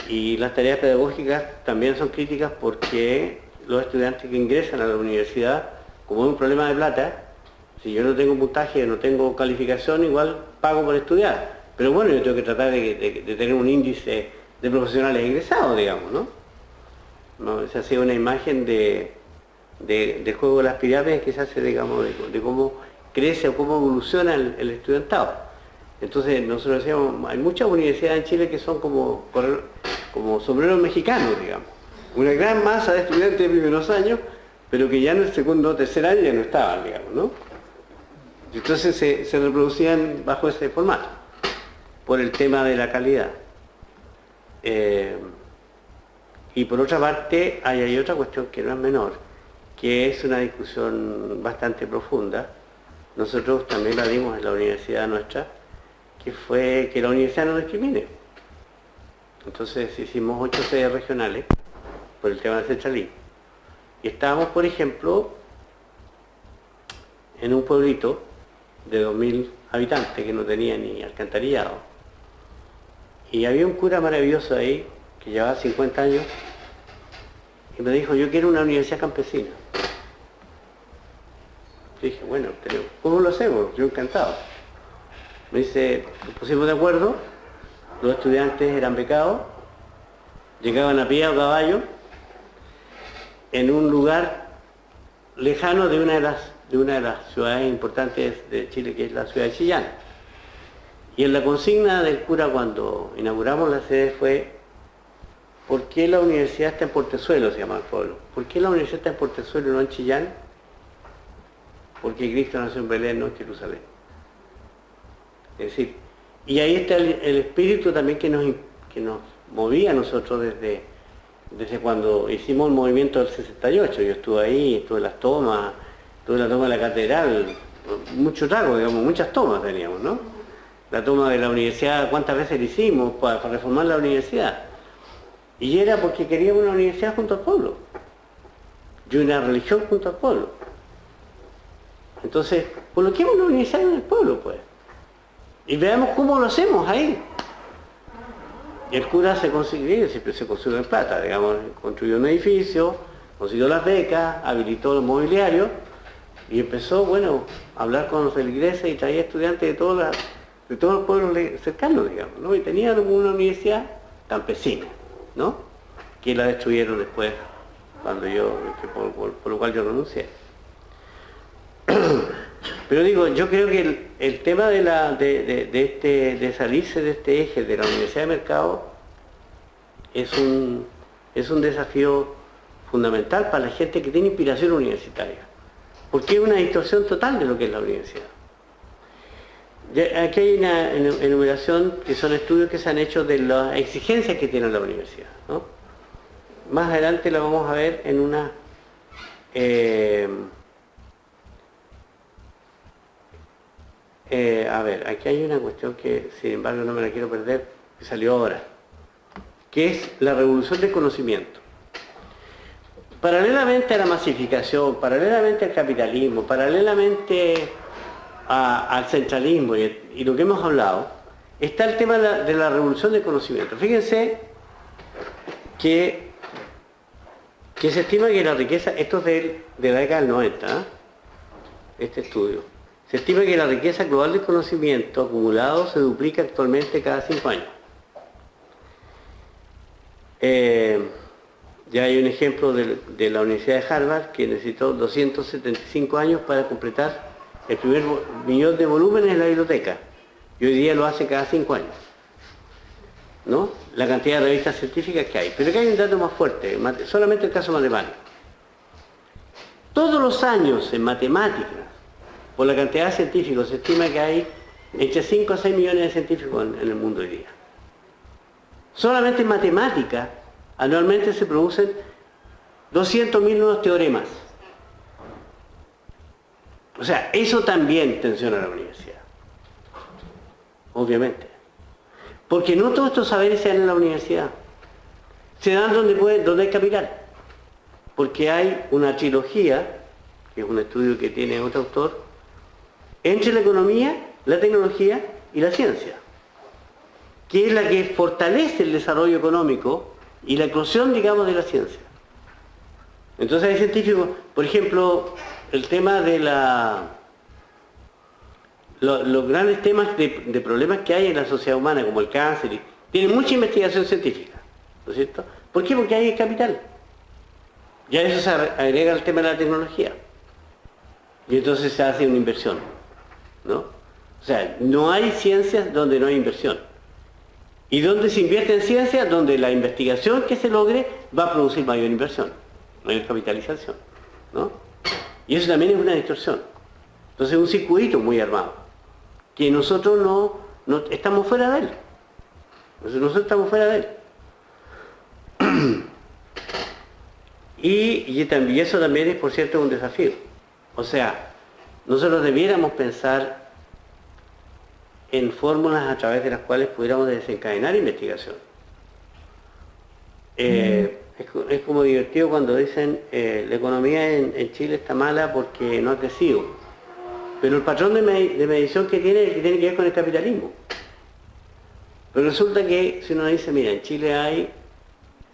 y las tareas pedagógicas también son críticas porque los estudiantes que ingresan a la universidad, como es un problema de plata, si yo no tengo puntaje, no tengo calificación, igual pago por estudiar. Pero bueno, yo tengo que tratar de tener un índice de profesionales ingresados, digamos, ¿no? Esa ha sido una imagen del juego de las pirámides que se hace, digamos, de cómo crece o cómo evoluciona el estudiantado. Entonces nosotros decíamos, hay muchas universidades en Chile que son como sombreros mexicanos, digamos. Una gran masa de estudiantes de primeros años, pero que ya en el segundo o tercer año ya no estaban, digamos, ¿no? Entonces se reproducían bajo ese formato, por el tema de la calidad. Y por otra parte, hay otra cuestión que no es menor, que es una discusión bastante profunda. Nosotros también la dimos en la universidad nuestra, que fue que la universidad no discrimine. Entonces hicimos 8 sedes regionales por el tema del centralismo. Y estábamos, por ejemplo, en un pueblito de 2000 habitantes que no tenía ni alcantarillado. Y había un cura maravilloso ahí, que llevaba 50 años, y me dijo, yo quiero una universidad campesina. Yo dije, bueno, pero ¿cómo lo hacemos? Yo encantado. Me dice, nos pusimos de acuerdo, los estudiantes eran becados, llegaban a pie o a caballo, en un lugar lejano de una de las ciudades importantes de Chile, que es la ciudad de Chillán. Y en la consigna del cura cuando inauguramos la sede fue, ¿por qué la universidad está en Portezuelo? Se llama el pueblo. ¿Por qué la universidad está en Portezuelo y no en Chillán? Porque Cristo nació en Belén, no en Jerusalén. Es decir, y ahí está el espíritu también que nos movía a nosotros desde cuando hicimos el movimiento del 68. Yo estuve ahí, estuve en las tomas, estuve en la toma de la catedral, mucho trago, digamos, muchas tomas teníamos, ¿no? La toma de la universidad, ¿cuántas veces la hicimos para reformar la universidad? Y era porque queríamos una universidad junto al pueblo, y una religión junto al pueblo. Entonces, coloquemos una universidad en el pueblo, pues. Y veamos cómo lo hacemos ahí. Y el cura siempre se consiguió en plata, digamos, construyó un edificio, consiguió las becas, habilitó los mobiliarios y empezó, bueno, a hablar con los feligreses y traía estudiantes de todos los pueblos cercanos, digamos, ¿no? Y tenía una universidad campesina, ¿no? Que la destruyeron después, por lo cual yo renuncié. Pero digo, yo creo que el tema de salirse de este eje de la Universidad de Mercado es un desafío fundamental para la gente que tiene inspiración universitaria, porque es una distorsión total de lo que es la universidad. Aquí hay una enumeración que son estudios que se han hecho de las exigencias que tiene la universidad, ¿no? Más adelante la vamos a ver en una... a ver, aquí hay una cuestión que sin embargo no me la quiero perder, que salió ahora, que es la revolución del conocimiento. Paralelamente a la masificación, paralelamente al capitalismo, paralelamente al centralismo y lo que hemos hablado, está el tema de la revolución del conocimiento. Fíjense que se estima que la riqueza, esto es de la década del 90, ¿eh? Este estudio, se estima que la riqueza global del conocimiento acumulado se duplica actualmente cada 5 años. Ya hay un ejemplo de la Universidad de Harvard que necesitó 275 años para completar el primer millón de volúmenes en la biblioteca, y hoy día lo hace cada 5 años, ¿no? La cantidad de revistas científicas que hay. Pero aquí hay un dato más fuerte, solamente el caso matemático. Todos los años en matemáticas, por la cantidad de científicos, se estima que hay entre 5 a 6 millones de científicos en el mundo hoy día. Solamente en matemáticas, anualmente se producen 200.000 nuevos teoremas. O sea, eso también tensiona a la universidad, obviamente. Porque no todos estos saberes se dan en la universidad. Se dan donde hay capital. Porque hay una trilogía, que es un estudio que tiene otro autor, entre la economía, la tecnología y la ciencia, que es la que fortalece el desarrollo económico y la eclosión, digamos, de la ciencia. Entonces hay científicos, por ejemplo, el tema de los grandes temas de problemas que hay en la sociedad humana, como el cáncer, tienen mucha investigación científica, ¿no es cierto? ¿Por qué? Porque hay capital. Ya eso se agrega al tema de la tecnología. Y entonces se hace una inversión, ¿no? O sea, no hay ciencias donde no hay inversión. Y donde se invierte en ciencia, donde la investigación que se logre va a producir mayor inversión, mayor capitalización, ¿no? Y eso también es una distorsión. Entonces es un circuito muy armado, que nosotros no estamos fuera de él. Nosotros estamos fuera de él. Y eso también es, por cierto, un desafío. O sea, nosotros debiéramos pensar en fórmulas a través de las cuales pudiéramos desencadenar investigación. Es como divertido cuando dicen la economía en Chile está mala porque no ha crecido. Pero el patrón de medición que tiene que ver con el capitalismo. Pero resulta que si uno dice, mira, en Chile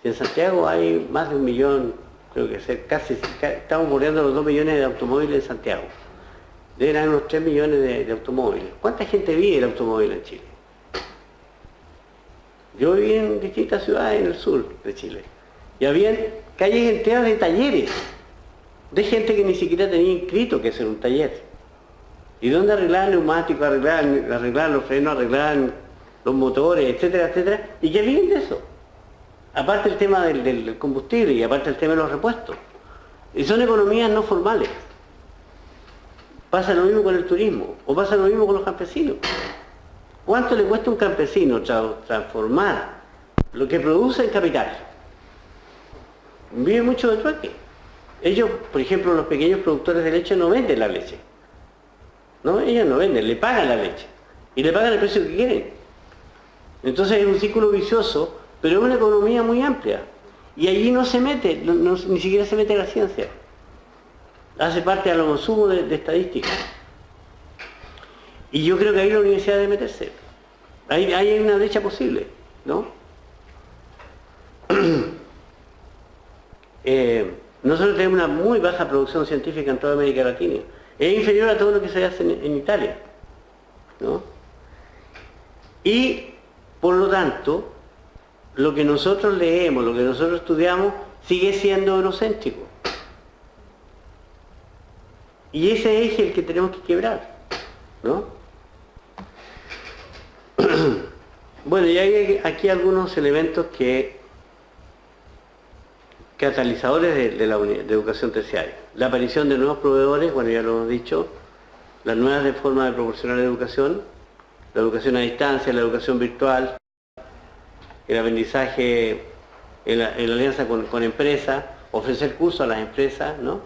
en Santiago hay más de 1 millón, creo que estamos bordeando los 2 millones de automóviles en Santiago. Deben haber unos 3 millones de automóviles. ¿Cuánta gente vive el automóvil en Chile? Yo viví en distintas ciudades en el sur de Chile. Y habían calles enteras de talleres, de gente que ni siquiera tenía inscrito que hacer un taller. Y donde arreglaban neumáticos, arreglaban los frenos, arreglaban los motores, etcétera, etcétera. ¿Y qué viven de eso? Aparte el tema del combustible y aparte el tema de los repuestos. Y son economías no formales. Pasa lo mismo con el turismo, o pasa lo mismo con los campesinos. ¿Cuánto le cuesta a un campesino transformar lo que produce en capital? Vive mucho de trueque. Ellos, por ejemplo, los pequeños productores de leche no venden la leche. No, ellos no venden, le pagan la leche. Y le pagan el precio que quieren. Entonces es un círculo vicioso, pero es una economía muy amplia. Y allí no se mete, ni siquiera se mete la ciencia. Hace parte de los consumos de estadística. Y yo creo que ahí la universidad debe meterse. Ahí hay una brecha posible, ¿no? Nosotros tenemos una muy baja producción científica en toda América Latina. Es inferior a todo lo que se hace en Italia, ¿no? Y, por lo tanto, lo que nosotros leemos, lo que nosotros estudiamos, sigue siendo eurocéntrico. Y ese eje es el que tenemos que quebrar, ¿no? Bueno, y hay aquí algunos elementos catalizadores de educación terciaria. La aparición de nuevos proveedores, bueno, ya lo hemos dicho, las nuevas formas de proporcionar educación, la educación a distancia, la educación virtual, el aprendizaje en alianza con empresas, ofrecer cursos a las empresas, ¿no?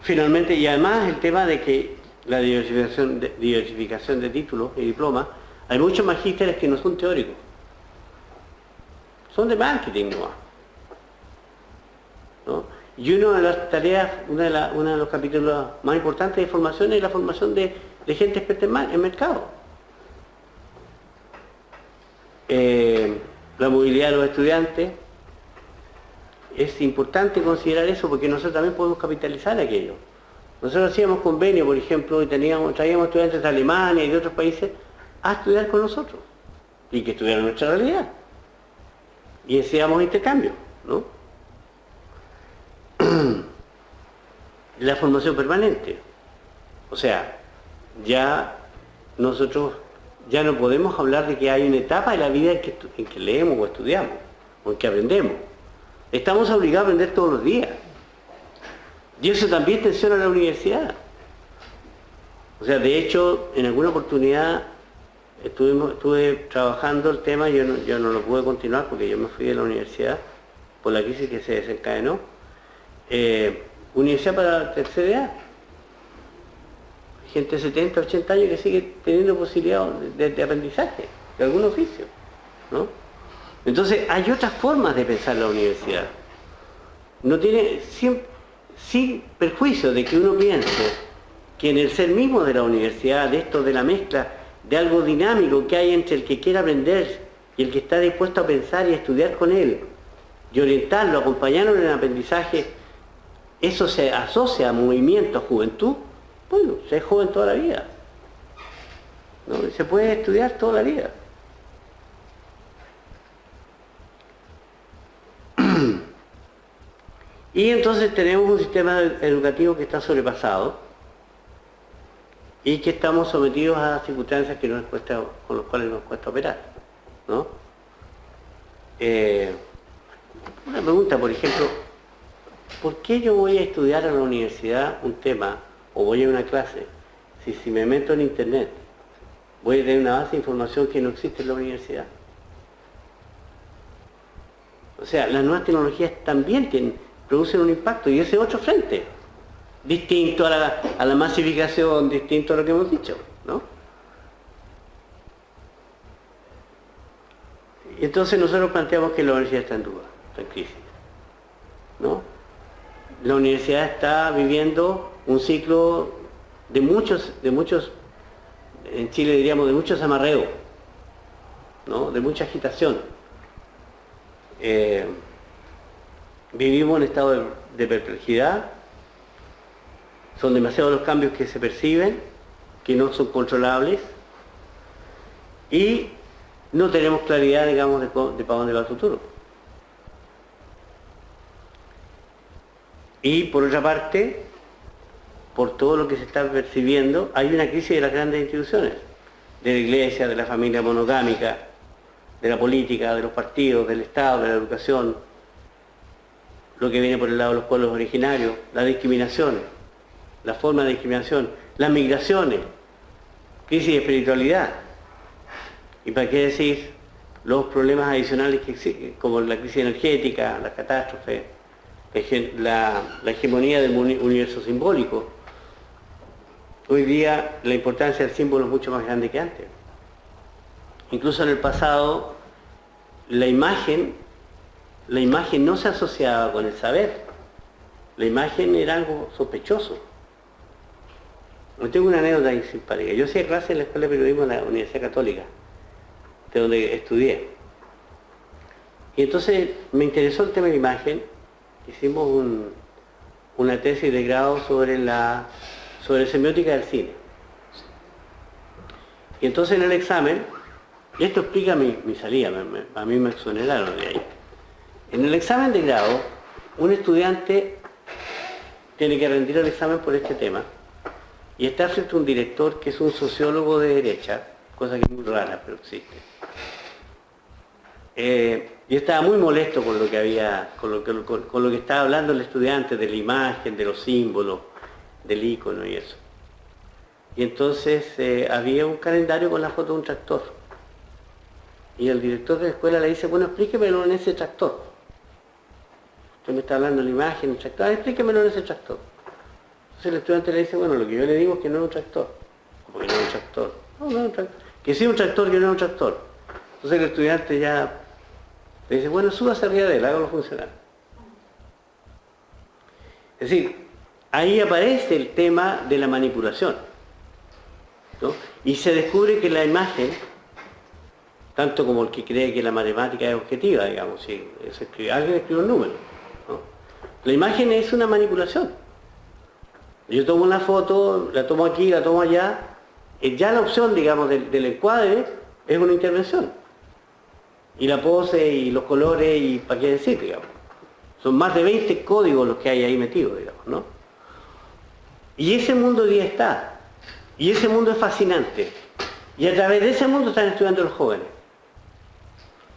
Finalmente, y además el tema de que la diversificación de títulos y diplomas, hay muchos magísteres que no son teóricos, son de marketing nomás, ¿no? Y una de las tareas, uno de los capítulos más importantes de formación es la formación de gente experta en mercado. La movilidad de los estudiantes, es importante considerar eso porque nosotros también podemos capitalizar aquello. Nosotros hacíamos convenio, por ejemplo, y traíamos estudiantes de Alemania y de otros países a estudiar con nosotros y que estudiaran nuestra realidad. Y hacíamos intercambio, ¿no? La formación permanente. O sea, ya nosotros ya no podemos hablar de que hay una etapa de la vida en que leemos o estudiamos, o en que aprendemos. Estamos obligados a aprender todos los días. Y eso también tensiona a la universidad. O sea, de hecho, en alguna oportunidad estuve trabajando el tema, yo no lo pude continuar porque yo me fui de la universidad por la crisis que se desencadenó. Universidad para tercera edad. Gente de 70, 80 años que sigue teniendo posibilidad de aprendizaje, de algún oficio, ¿no? Entonces, hay otras formas de pensar la universidad. No tiene, sin perjuicio de que uno piense que en el ser mismo de la universidad, de esto, de la mezcla, de algo dinámico que hay entre el que quiere aprender y el que está dispuesto a pensar y a estudiar con él, y orientarlo, acompañarlo en el aprendizaje, eso se asocia a movimiento, a juventud. Bueno, se es joven toda la vida, ¿no? Se puede estudiar toda la vida. Y entonces tenemos un sistema educativo que está sobrepasado y que estamos sometidos a circunstancias con las cuales nos cuesta operar, ¿no? Una pregunta, por ejemplo, ¿por qué yo voy a estudiar a la universidad un tema o voy a una clase si me meto en internet voy a tener una base de información que no existe en la universidad? O sea, las nuevas tecnologías también producen un impacto y ese es otro frente, distinto a la masificación, distinto a lo que hemos dicho, ¿no? Y entonces nosotros planteamos que la universidad está en duda, está en crisis, ¿no? La universidad está viviendo un ciclo de muchos, en Chile diríamos, de muchos amarreos, ¿no? De mucha agitación. Vivimos en estado de perplejidad, son demasiados los cambios que se perciben, que no son controlables, y no tenemos claridad, digamos, de para dónde va el futuro. Y por otra parte, por todo lo que se está percibiendo, hay una crisis de las grandes instituciones, de la iglesia, de la familia monogámica, de la política, de los partidos, del Estado, de la educación, lo que viene por el lado de los pueblos originarios, la discriminación, la forma de discriminación, las migraciones, crisis de espiritualidad. ¿Y para qué decir los problemas adicionales que existen, como la crisis energética, la catástrofe, la hegemonía del universo simbólico? Hoy día la importancia del símbolo es mucho más grande que antes. Incluso en el pasado la imagen no se asociaba con el saber. La imagen era algo sospechoso. Yo tengo una anécdota simpática. Yo hacía clase en la Escuela de Periodismo de la Universidad Católica, de donde estudié. Y entonces me interesó el tema de la imagen. Hicimos una tesis de grado sobre semiótica del cine. Y entonces en el examen, y esto explica mi salida, a mí me exoneraron de ahí. En el examen de grado, un estudiante tiene que rendir el examen por este tema, y está frente a un director que es un sociólogo de derecha, cosa que es muy rara, pero existe. Y estaba muy molesto con lo que había, con lo que estaba hablando el estudiante, de la imagen, de los símbolos, del icono y eso. Y entonces había un calendario con la foto de un tractor. Y el director de la escuela le dice, bueno, explíquemelo en ese tractor. Usted me está hablando de la imagen, un tractor, explíquemelo en ese tractor. Entonces el estudiante le dice, bueno, lo que yo le digo es que no es un tractor. ¿Cómo que no es un tractor? No, no es un tractor. Que sí es un tractor, que no es un tractor. Entonces el estudiante ya le dice, bueno, súbase arriba de él, hágalo funcionar. Es decir, ahí aparece el tema de la manipulación, ¿no? Y se descubre que la imagen, tanto como el que cree que la matemática es objetiva, digamos, si alguien escribe un número, ¿no? La imagen es una manipulación. Yo tomo una foto, la tomo aquí, la tomo allá, ya la opción, digamos, del encuadre es una intervención. Y la pose y los colores y para qué decir, digamos. Son más de 20 códigos los que hay ahí metidos, digamos, ¿no? Y ese mundo hoy día está. Y ese mundo es fascinante. Y a través de ese mundo están estudiando los jóvenes.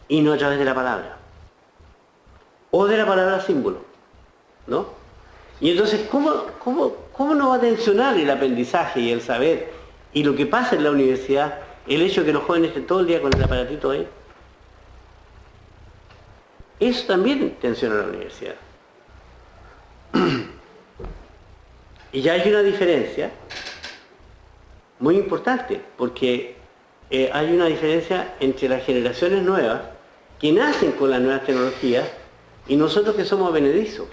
Y no a través de la palabra. O de la palabra símbolo, ¿no? Y entonces, ¿cómo no va a tensionar el aprendizaje y el saber y lo que pasa en la universidad, el hecho de que los jóvenes estén todo el día con el aparatito ahí? Eso también tensiona la universidad. Y ya hay una diferencia muy importante, porque hay una diferencia entre las generaciones nuevas que nacen con las nuevas tecnologías y nosotros que somos benedizos.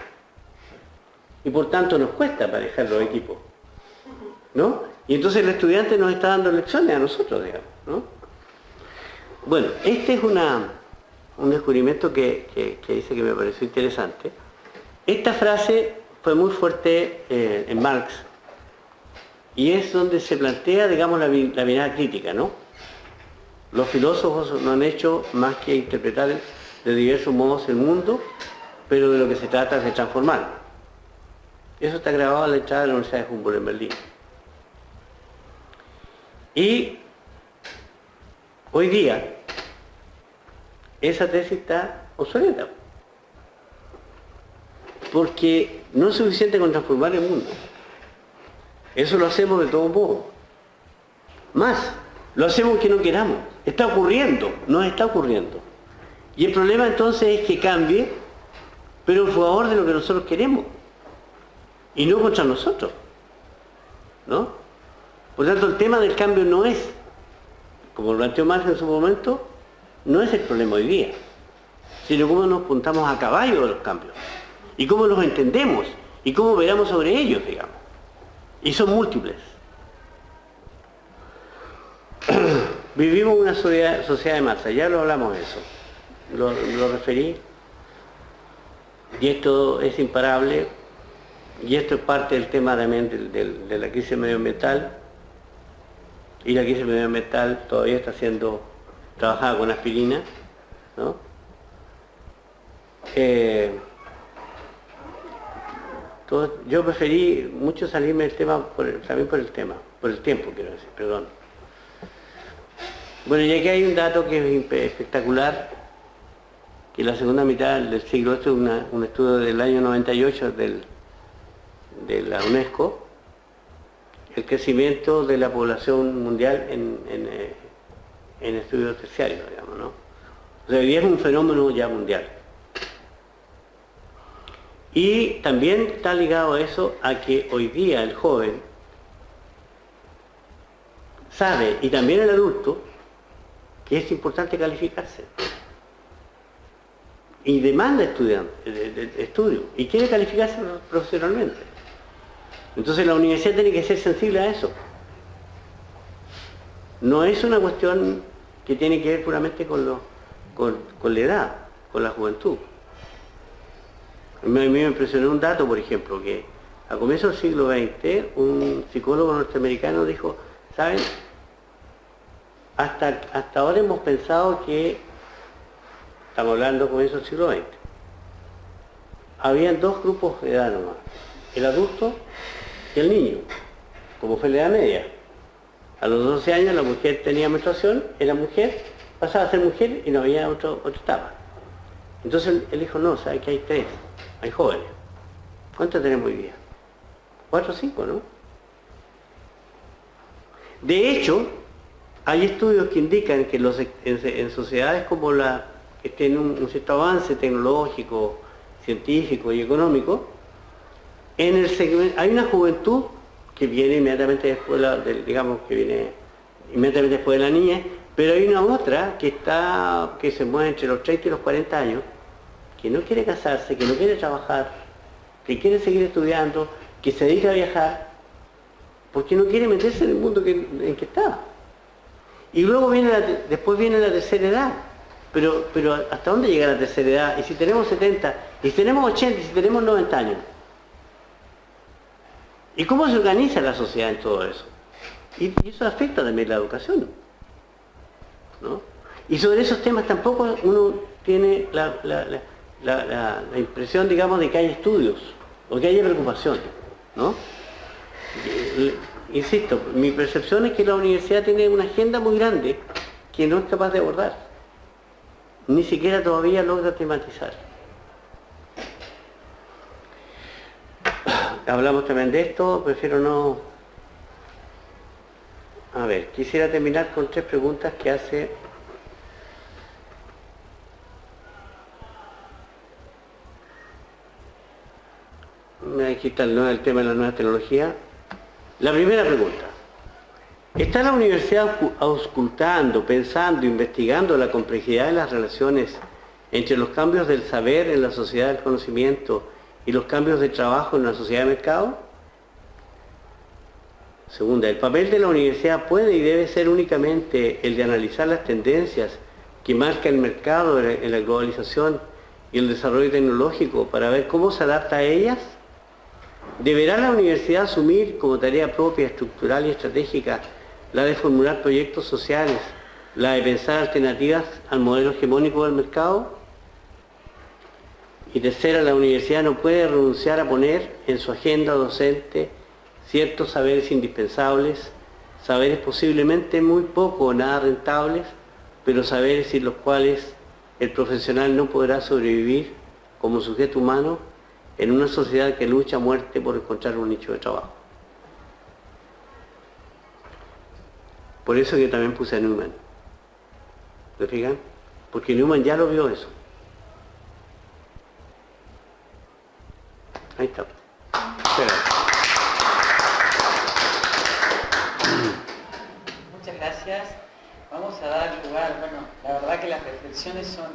Y por tanto nos cuesta parejar los equipos, ¿no? Y entonces el estudiante nos está dando lecciones a nosotros, digamos, ¿no? Bueno, este es un descubrimiento que dice que me pareció interesante. Esta frase fue muy fuerte en Marx, y es donde se plantea, digamos, la mirada crítica, ¿no? Los filósofos no han hecho más que interpretar de diversos modos el mundo, pero de lo que se trata es de transformarlo. Eso está grabado en la entrada de la Universidad de Humboldt en Berlín. Y hoy día esa tesis está obsoleta, porque no es suficiente con transformar el mundo. Eso lo hacemos de todo modo. Más, lo hacemos que no queramos. Está ocurriendo, nos está ocurriendo. Y el problema entonces es que cambie, pero en favor de lo que nosotros queremos. Y no contra nosotros, ¿no? Por lo tanto, el tema del cambio no es, como lo planteó Marx en su momento, no es el problema hoy día, sino cómo nos puntamos a caballo de los cambios, y cómo los entendemos, y cómo veramos sobre ellos, digamos. Y son múltiples. Vivimos una sociedad de masa, ya lo hablamos de eso, lo referí, y esto es imparable. Y esto es parte del tema también de la crisis medioambiental, y la crisis medioambiental todavía está siendo trabajada con aspirina, ¿no? Yo preferí mucho salirme del tema, también por el tiempo, quiero decir, perdón. Bueno, y aquí hay un dato que es espectacular, que la segunda mitad del siglo, esto es un estudio del año 98 de la UNESCO, el crecimiento de la población mundial en estudios terciarios, digamos, ¿no? O sea, hoy día es un fenómeno ya mundial. Y también está ligado a eso, a que hoy día el joven sabe, y también el adulto, que es importante calificarse. Y demanda estudio, y quiere calificarse profesionalmente. Entonces la universidad tiene que ser sensible a eso. No es una cuestión que tiene que ver puramente con la edad, con la juventud. A mí me impresionó un dato, por ejemplo, que a comienzos del siglo XX un psicólogo norteamericano dijo, ¿saben? Hasta ahora hemos pensado que, estamos hablando a comienzos del siglo XX, habían dos grupos de edad nomás. el adulto y el niño, como fue la Edad Media. A los 12 años la mujer tenía menstruación, era mujer, pasaba a ser mujer y no había otra etapa. Entonces él dijo, no, sabe que hay 3, hay jóvenes. ¿Cuántos tenemos hoy día? 4 o 5, ¿no? De hecho, hay estudios que indican que en sociedades como la que tienen un cierto avance tecnológico, científico y económico, en el segmento, hay una juventud que viene inmediatamente después inmediatamente después de la niñez, pero hay una otra que se mueve entre los 30 y los 40 años, que no quiere casarse, que no quiere trabajar, que quiere seguir estudiando, que se dedica a viajar, porque no quiere meterse en el mundo en que está. Y luego después viene la tercera edad. Pero ¿hasta dónde llega la tercera edad? Y si tenemos 70, y si tenemos 80, y si tenemos 90 años. ¿Y cómo se organiza la sociedad en todo eso? Y eso afecta también la educación, ¿no? Y sobre esos temas tampoco uno tiene la impresión, digamos, de que hay estudios, o que haya preocupación, ¿no? Insisto, mi percepción es que la universidad tiene una agenda muy grande que no es capaz de abordar. Ni siquiera todavía logra tematizar. Hablamos también de esto, prefiero no... A ver, quisiera terminar con 3 preguntas que hace... Aquí está el tema de la nueva tecnología. La primera pregunta. ¿Está la universidad auscultando, pensando, investigando la complejidad de las relaciones entre los cambios del saber en la sociedad del conocimiento y los cambios de trabajo en la sociedad de mercado? Segunda, ¿el papel de la universidad puede y debe ser únicamente el de analizar las tendencias que marca el mercado en la globalización y el desarrollo tecnológico para ver cómo se adapta a ellas? ¿Deberá la universidad asumir como tarea propia, estructural y estratégica la de formular proyectos sociales, la de pensar alternativas al modelo hegemónico del mercado? Y tercera, la universidad no puede renunciar a poner en su agenda docente ciertos saberes indispensables, saberes posiblemente muy poco o nada rentables, pero saberes sin los cuales el profesional no podrá sobrevivir como sujeto humano en una sociedad que lucha a muerte por encontrar un nicho de trabajo. Por eso yo también puse a Newman. ¿Me fijan? Porque Newman ya lo vio eso. Ahí está. Espera. Muchas gracias. Vamos a dar lugar, bueno, la verdad que las reflexiones son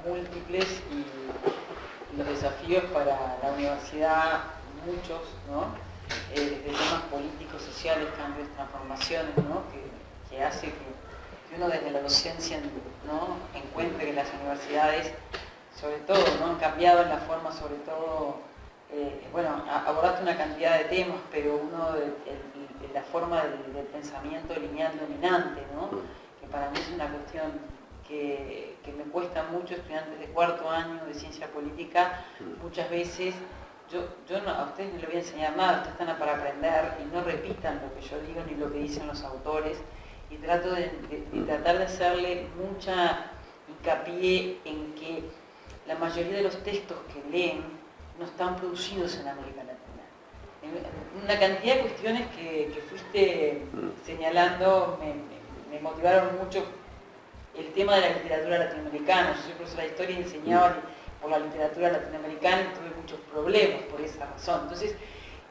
múltiples y los desafíos para la universidad, muchos, ¿no? Desde temas políticos, sociales, cambios, transformaciones, ¿no? que hace que uno desde la docencia, ¿no? encuentre que las universidades, sobre todo, ¿no? han cambiado en la forma, sobre todo, bueno, abordaste una cantidad de temas, pero uno de la forma del pensamiento lineal dominante, ¿no? que para mí es una cuestión que me cuesta mucho. Estudiantes de 4º año de ciencia política, muchas veces, yo no, a ustedes no les voy a enseñar nada, ustedes están para aprender y no repitan lo que yo digo ni lo que dicen los autores, y trato de tratar de hacerle mucha hincapié en que la mayoría de los textos que leen no están producidos en América Latina. Una cantidad de cuestiones que fuiste señalando me motivaron mucho. El tema de la literatura latinoamericana, yo soy profesora de historia y enseñaba por la literatura latinoamericana y tuve muchos problemas por esa razón. Entonces,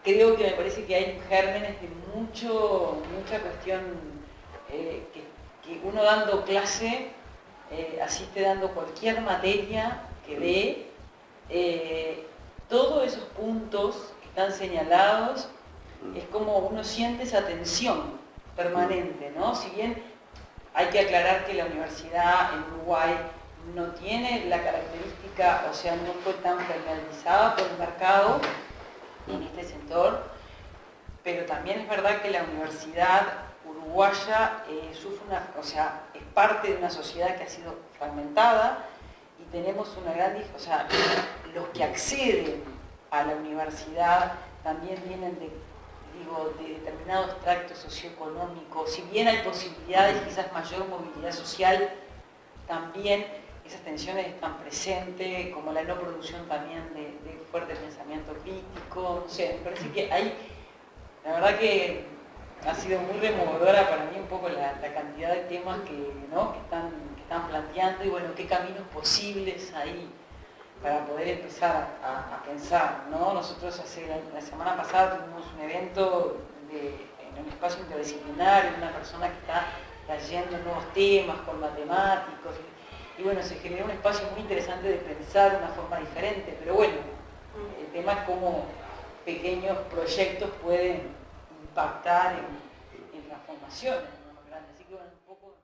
creo que me parece que hay gérmenes de mucha cuestión que uno dando clase, así esté dando cualquier materia que dé, todos esos puntos que están señalados, es como uno siente esa tensión permanente, ¿no? Si bien hay que aclarar que la universidad en Uruguay no tiene la característica, o sea, no fue tan permeabilizada por el mercado en este sector, pero también es verdad que la universidad uruguaya es parte de una sociedad que ha sido fragmentada y tenemos una gran, o sea, los que acceden a la universidad también vienen de determinado extracto socioeconómico. Si bien hay posibilidades, quizás mayor movilidad social, también esas tensiones están presentes, como la no producción también de fuerte pensamiento crítico. No sé, me parece que hay, la verdad que ha sido muy removedora para mí un poco la cantidad de temas que están planteando y bueno, qué caminos posibles hay para poder empezar a pensar, ¿no? Nosotros la semana pasada tuvimos un evento en un espacio interdisciplinario, una persona que está trayendo nuevos temas con matemáticos, y bueno, se generó un espacio muy interesante de pensar de una forma diferente, pero bueno, el tema es cómo pequeños proyectos pueden impactar en transformaciones, ¿no? Grandes. Así que bueno, un poco